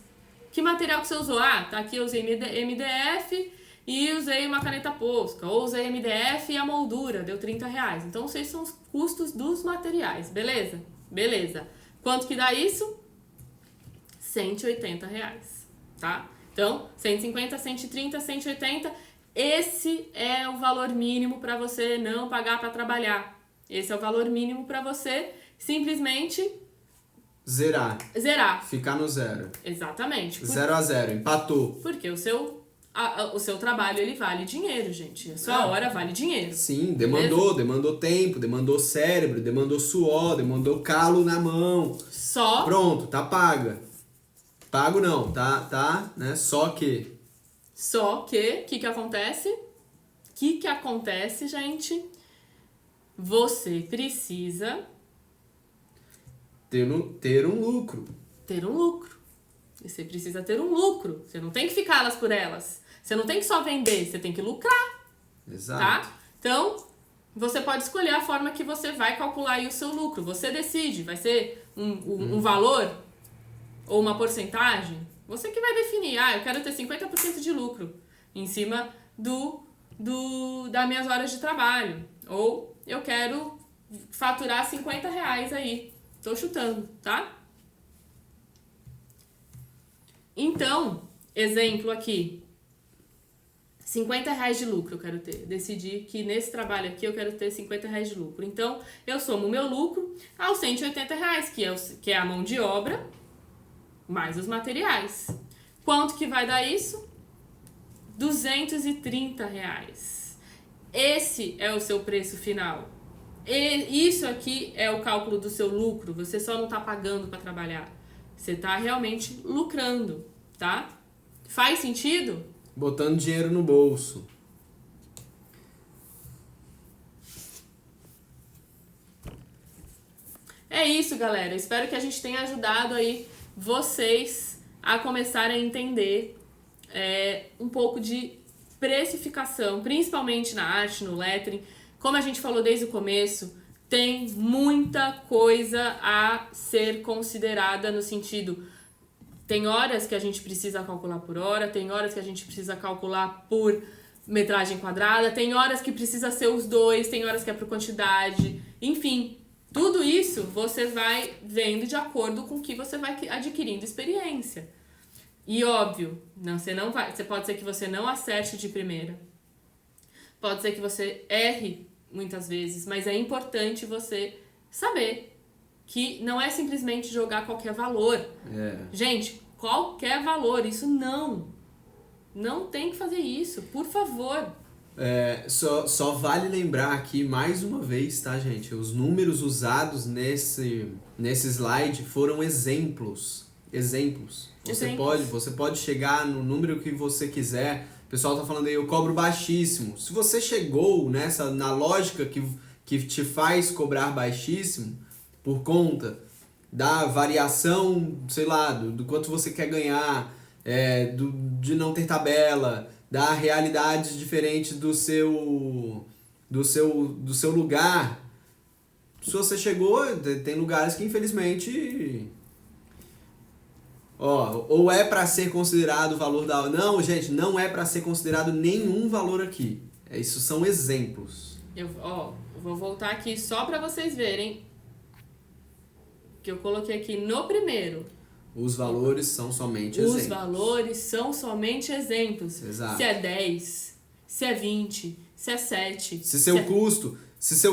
Que material que você usou? Tá aqui eu usei MDF e usei uma caneta Posca. Ou usei MDF e a moldura, deu R$30. Então, esses são os custos dos materiais, beleza? Beleza. Quanto que dá isso? R$180, tá? Então, 150, 130, 180. Esse é o valor mínimo para você não pagar para trabalhar. Esse é o valor mínimo para você Simplesmente zerar. Ficar no zero. Exatamente. 0 a 0, empatou. Porque o seu trabalho, ele vale dinheiro, gente. A sua hora vale dinheiro. Sim, demandou tempo, demandou cérebro, demandou suor, demandou calo na mão. Pronto, tá paga. Pago não, tá, né? Só que, o que acontece? O que acontece, gente? Você precisa ter um lucro. Você precisa ter um lucro. Você não tem que ficar elas por elas. Você não tem que só vender, você tem que lucrar. Exato. Tá? Então, você pode escolher a forma que você vai calcular aí o seu lucro. Você decide, vai ser um valor ou uma porcentagem. Você que vai definir. Eu quero ter 50% de lucro em cima das minhas horas de trabalho. Ou eu quero faturar R$50 aí. Tô chutando, tá? Então, exemplo aqui. R$50 de lucro eu quero ter. Decidi que nesse trabalho aqui eu quero ter R$50 de lucro. Então, eu somo o meu lucro aos R$180, que é a mão de obra mais os materiais. Quanto que vai dar isso? R$230. Esse é o seu preço final. E isso aqui é o cálculo do seu lucro. Você só não está pagando para trabalhar. Você está realmente lucrando, tá? Faz sentido? Botando dinheiro no bolso. É isso, galera. Espero que a gente tenha ajudado aí vocês a começarem a entender um pouco de precificação, principalmente na arte, no lettering. Como a gente falou desde o começo, tem muita coisa a ser considerada no sentido... Tem horas que a gente precisa calcular por hora, tem horas que a gente precisa calcular por metragem quadrada, tem horas que precisa ser os dois, tem horas que é por quantidade, enfim... Tudo isso você vai vendo de acordo com que você vai adquirindo experiência. E óbvio, pode ser que você não acerte de primeira. Pode ser que você erre muitas vezes, mas é importante você saber que não é simplesmente jogar qualquer valor. Gente, qualquer valor, isso não tem que fazer isso, por favor. Só vale lembrar aqui mais uma vez, tá, gente? Os números usados nesse slide foram exemplos. Você pode chegar no número que você quiser. O pessoal tá falando aí, eu cobro baixíssimo. Se você chegou na lógica que te faz cobrar baixíssimo por conta da variação, sei lá, do quanto você quer ganhar, de não ter tabela, da realidade diferente do seu lugar. Se você chegou, tem lugares que infelizmente ou é para ser considerado o valor da... Não, gente, não é para ser considerado nenhum valor aqui. Isso são exemplos. Eu vou voltar aqui só para vocês verem que eu coloquei aqui no primeiro. Os valores são somente exemplos. Os valores são somente exemplos. Exato. Se é 10, se é 20, se é 7. Se seu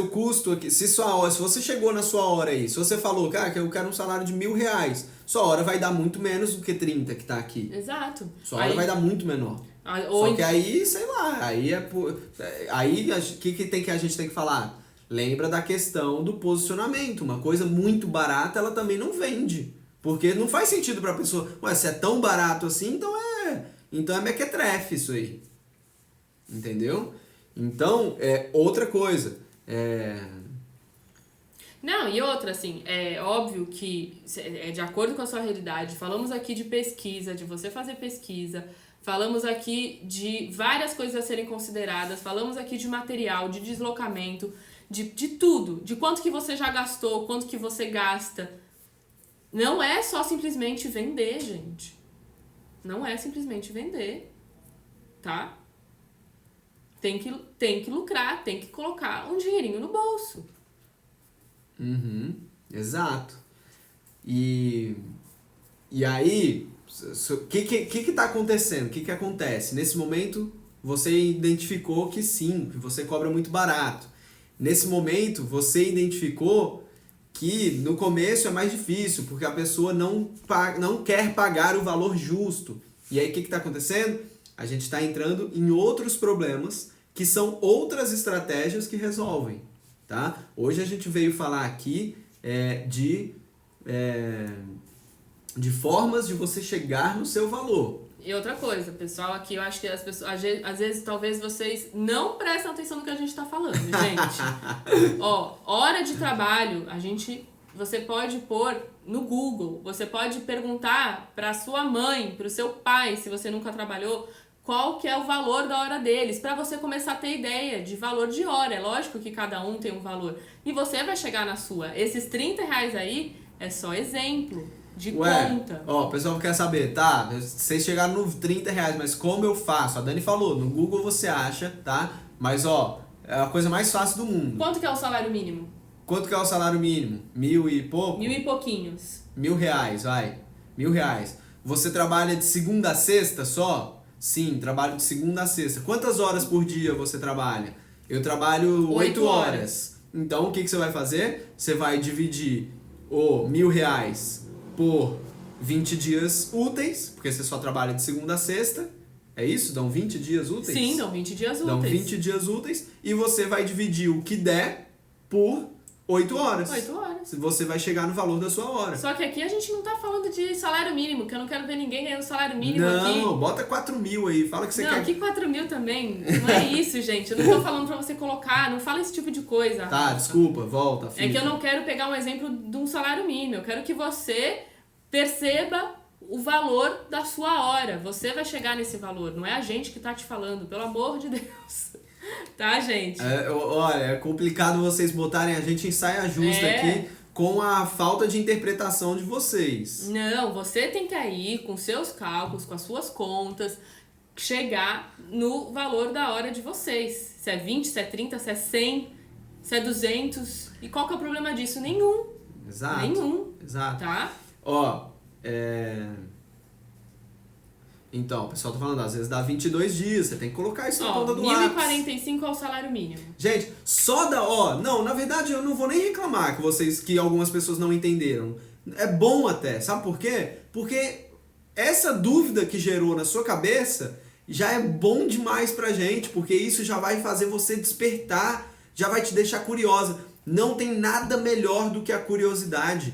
custo aqui, se você chegou na sua hora aí, se você falou, cara, que eu quero um salário de R$1.000, sua hora vai dar muito menos do que 30 que tá aqui. Exato. Sua hora vai dar muito menor. Só que aí, sei lá, aí o que a gente tem que falar? Lembra da questão do posicionamento. Uma coisa muito barata, ela também não vende. Porque não faz sentido pra pessoa, se é tão barato assim, então é mequetrefe isso aí. Entendeu? Então, outra coisa. Não, e outra, assim, é óbvio que é de acordo com a sua realidade. Falamos aqui de pesquisa, de você fazer pesquisa. Falamos aqui de várias coisas a serem consideradas. Falamos aqui de material, de deslocamento, de tudo. De quanto que você já gastou, quanto que você gasta. Não é só simplesmente vender, gente. Não é simplesmente vender, tá? Tem que lucrar, tem que colocar um dinheirinho no bolso. Exato. E aí, o que tá acontecendo? O que acontece? Nesse momento, você identificou que sim, que você cobra muito barato. Nesse momento, você identificou que no começo é mais difícil, porque a pessoa não quer pagar o valor justo. E aí o que está acontecendo? A gente está entrando em outros problemas, que são outras estratégias que resolvem. Tá? Hoje a gente veio falar aqui de formas de você chegar no seu valor. E outra coisa, pessoal, aqui eu acho que as pessoas, às vezes, talvez vocês não prestem atenção no que a gente tá falando, gente. Ó, hora de trabalho, você pode pôr no Google, você pode perguntar pra sua mãe, pro seu pai, se você nunca trabalhou, qual que é o valor da hora deles, pra você começar a ter ideia de valor de hora. É lógico que cada um tem um valor. E você vai chegar na sua. Esses R$30 aí é só exemplo de conta. Ó, o pessoal quer saber, tá? Vocês chegaram no R$30, mas como eu faço? A Dani falou, no Google você acha, tá? Mas ó, é a coisa mais fácil do mundo. Quanto que é o salário mínimo? Quanto que é o salário mínimo? 1.000 e pouco? 1.000 e pouquinhos. R$1.000, vai. R$1.000. Você trabalha de segunda a sexta só? Sim, trabalho de segunda a sexta. Quantas horas por dia você trabalha? Eu trabalho 8 horas. Então, o que você vai fazer? Você vai dividir o R$1.000 por 20 dias úteis, porque você só trabalha de segunda a sexta. É isso? Dão 20 dias úteis? Sim, dão 20 dias úteis. Dão 20 dias úteis e você vai dividir o que der por 8 horas. 8 horas. Você vai chegar no valor da sua hora. Só que aqui a gente não tá falando de salário mínimo, que eu não quero ver ninguém ganhando salário mínimo aqui. Não, bota 4.000 aí, fala que você quer... Não, aqui 4.000 também. Não é isso, gente. Eu não tô falando pra você colocar, não fala esse tipo de coisa. Tá, Rafa. desculpa, volta. É que eu não quero pegar um exemplo de um salário mínimo. Eu quero que você perceba o valor da sua hora. Você vai chegar nesse valor. Não é a gente que tá te falando, pelo amor de Deus. Tá, gente? Olha, é complicado vocês botarem a gente em saia justa aqui com a falta de interpretação de vocês. Não, você tem que ir com seus cálculos, com as suas contas, chegar no valor da hora de vocês. Se é 20, se é 30, se é 100, se é 200. E qual que é o problema disso? Nenhum. Exato. Nenhum. Exato. Tá? Ó, Então, o pessoal tá falando, às vezes dá 22 dias, você tem que colocar isso na ponta do lápis. 1.045 é o salário mínimo. Gente, só da... Não, na verdade eu não vou nem reclamar que algumas pessoas não entenderam. É bom até, sabe por quê? Porque essa dúvida que gerou na sua cabeça já é bom demais pra gente, porque isso já vai fazer você despertar, já vai te deixar curiosa. Não tem nada melhor do que a curiosidade.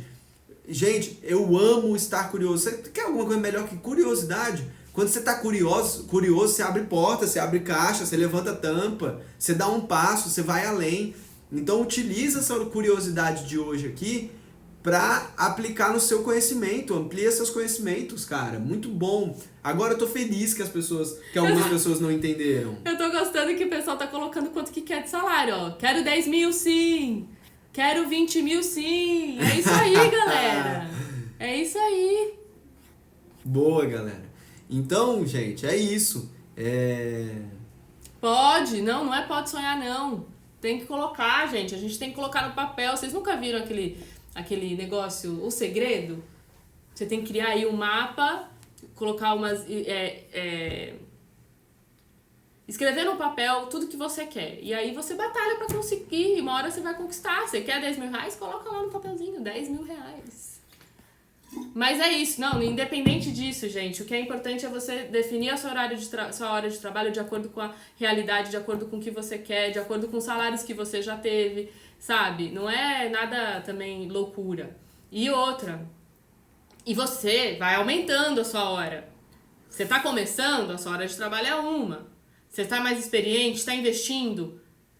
Gente, eu amo estar curioso. Você quer alguma coisa melhor que curiosidade? Quando você está curioso, você abre porta, você abre caixa, você levanta tampa, você dá um passo, você vai além. Então utiliza essa curiosidade de hoje aqui para aplicar no seu conhecimento, amplia seus conhecimentos, cara. Muito bom. Agora eu tô feliz que algumas pessoas não entenderam. Eu tô gostando que o pessoal tá colocando quanto que quer de salário, ó. Quero 10 mil sim. Quero 20 mil sim. É isso aí, galera. É isso aí. Boa, galera. Então, gente, é isso. Pode. Não é pode sonhar, não. Tem que colocar, gente. A gente tem que colocar no papel. Vocês nunca viram aquele negócio, O Segredo? Você tem que criar aí um mapa, colocar umas... escrever no papel tudo que você quer. E aí você batalha pra conseguir. E uma hora você vai conquistar. Você quer 10 mil reais? Coloca lá no papelzinho. 10 mil reais. Mas é isso. Não, independente disso, gente. O que é importante é você definir a sua hora de trabalho de acordo com a realidade, de acordo com o que você quer, de acordo com os salários que você já teve, sabe? Não é nada também loucura. E outra. E você vai aumentando a sua hora. Você tá começando, a sua hora de trabalho é uma. Você está mais experiente, está investindo?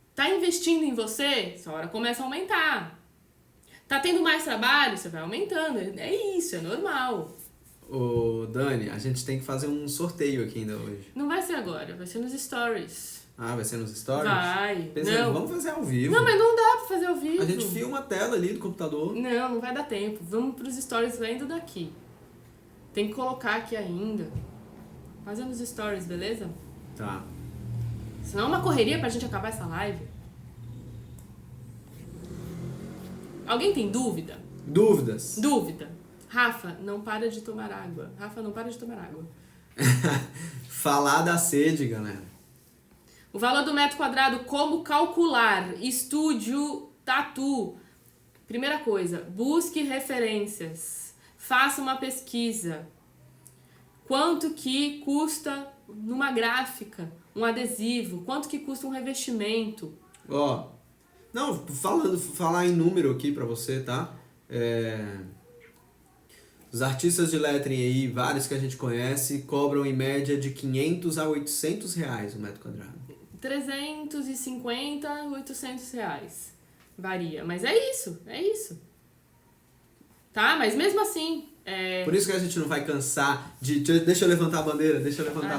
Está investindo em você? Sua hora começa a aumentar. Tá tendo mais trabalho? Você vai aumentando. É isso, é normal. Ô, Dani, a gente tem que fazer um sorteio aqui ainda hoje. Não vai ser agora, vai ser nos stories. Ah, vai ser nos stories? Vai. Não. Vamos fazer ao vivo. Não, mas não dá pra fazer ao vivo. A gente filma a tela ali do computador. Não vai dar tempo. Vamos pros stories ainda daqui. Tem que colocar aqui ainda. Fazer nos stories, beleza? Tá. Senão é uma correria pra gente acabar essa live. Alguém tem dúvida? Dúvidas? Dúvida. Rafa, não para de tomar água. Rafa, não para de tomar água. Falar da sede, galera. O valor do metro quadrado, como calcular? Estúdio Tatu. Primeira coisa, busque referências. Faça uma pesquisa. Quanto que custa numa gráfica, um adesivo? Quanto que custa um revestimento? Ó, não, falar em número aqui pra você, tá? Os artistas de lettering aí, vários que a gente conhece, cobram em média de 500 a 800 reais o metro quadrado. 350, 800 reais. Varia, mas é isso. Tá? Mas mesmo assim... Por isso que a gente não vai cansar de... Deixa eu levantar a bandeira, Deixa eu levantar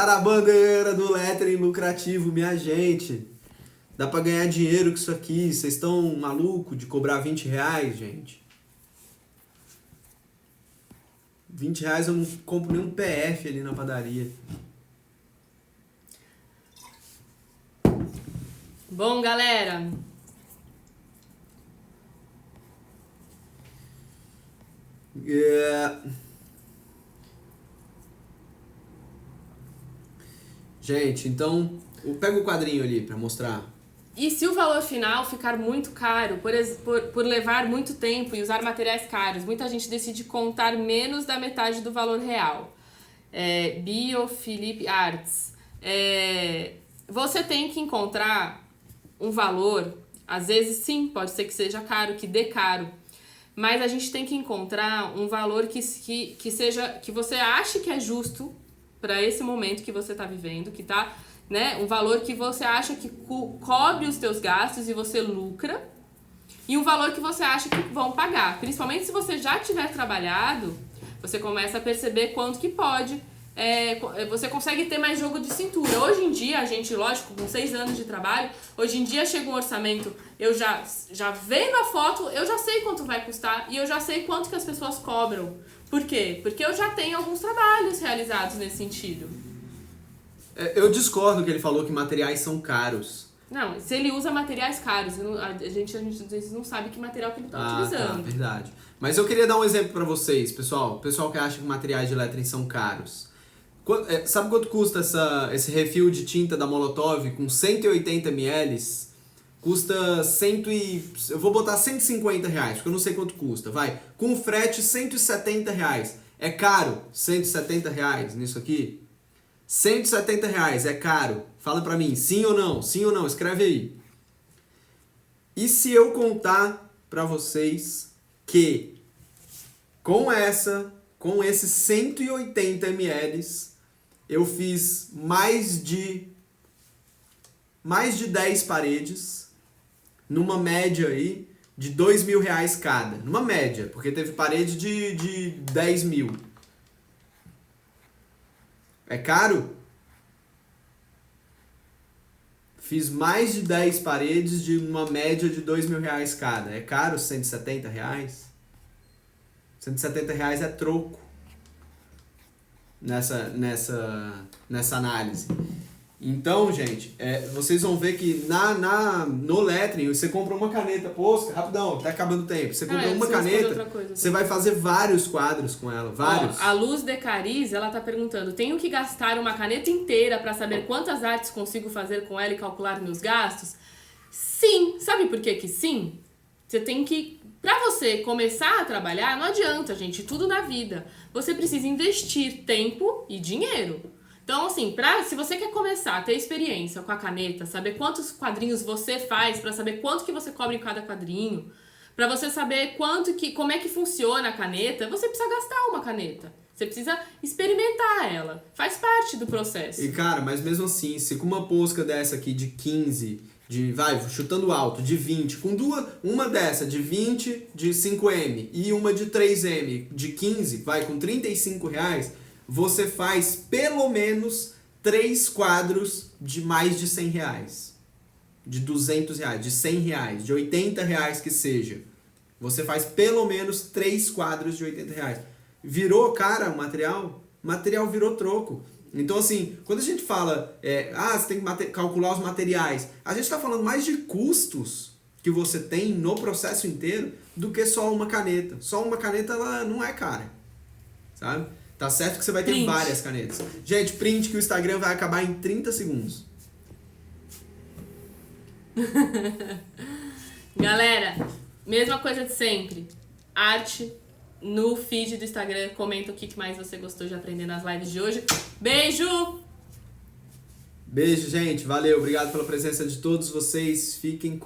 a bandeira do lettering lucrativo, minha gente. Dá pra ganhar dinheiro com isso aqui. Vocês estão malucos de cobrar 20 reais, gente? 20 reais eu não compro nem um PF ali na padaria. Bom, galera... Gente, então, pega o quadrinho ali pra mostrar. E se o valor final ficar muito caro, por levar muito tempo e usar materiais caros, muita gente decide contar menos da metade do valor real. Bio Felipe Arts. Você tem que encontrar um valor, às vezes sim, pode ser que seja caro, que dê caro. Mas a gente tem que encontrar um valor que você ache que é justo para esse momento que você está vivendo, que tá, né, um valor que você acha que cobre os teus gastos e você lucra, e um valor que você acha que vão pagar. Principalmente se você já tiver trabalhado, você começa a perceber quanto que pode, você consegue ter mais jogo de cintura. Hoje em dia, a gente, lógico, com 6 anos de trabalho, hoje em dia chega um orçamento, eu já vendo a foto, eu já sei quanto vai custar e eu já sei quanto que as pessoas cobram. Por quê? Porque eu já tenho alguns trabalhos realizados nesse sentido. Eu discordo que ele falou que materiais são caros. Não, se ele usa materiais caros, a gente às vezes não sabe que material que ele está utilizando. Tá, verdade. Mas eu queria dar um exemplo pra vocês, pessoal. Pessoal que acha que materiais de lettering são caros. Sabe quanto custa esse refil de tinta da Molotov com 180 ml? Custa eu vou botar 150 reais, porque eu não sei quanto custa. Vai, com frete 170 reais. É caro 170 reais nisso aqui? 170 reais é caro? Fala pra mim, sim ou não? Sim ou não? Escreve aí. E se eu contar pra vocês que com esses 180 ml, eu fiz mais de 10 paredes, numa média aí de 2.000 reais cada. Numa média, porque teve parede de 10 mil. É caro? Fiz mais de 10 paredes de uma média de 2.000 reais cada. É caro 170 reais? 170 reais é troco nessa análise. Então, gente, vocês vão ver que no lettering você compra uma caneta, rapidão, tá acabando o tempo. Você compra uma caneta, você vai fazer vários quadros com ela, vários. A Luz de Cariz, ela tá perguntando, tenho que gastar uma caneta inteira para saber quantas artes consigo fazer com ela e calcular meus gastos? Sim, sabe por que sim? Você tem que, pra você começar a trabalhar, não adianta, gente, tudo na vida. Você precisa investir tempo e dinheiro. Então, assim, se você quer começar a ter experiência com a caneta, saber quantos quadrinhos você faz, para saber quanto que você cobra em cada quadrinho, para você saber como é que funciona a caneta, você precisa gastar uma caneta. Você precisa experimentar ela. Faz parte do processo. E, cara, mas mesmo assim, se com uma posca dessa aqui de 15, chutando alto, de 20, com uma dessa de 20, de 5M, e uma de 3M, de 15, com 35 reais... você faz pelo menos 3 quadros de mais de 100 reais. De 200 reais, de 100 reais, de 80 reais que seja. Você faz pelo menos 3 quadros de 80 reais. Virou, cara, o material? O material virou troco. Então, assim, quando a gente fala, você tem que calcular os materiais, a gente está falando mais de custos que você tem no processo inteiro do que só uma caneta. Só uma caneta, ela não é cara, sabe? Tá certo que você vai ter várias canetas. Gente, print que o Instagram vai acabar em 30 segundos. Galera, mesma coisa de sempre. Arte no feed do Instagram. Comenta o que mais você gostou de aprender nas lives de hoje. Beijo! Beijo, gente. Valeu. Obrigado pela presença de todos vocês. Fiquem com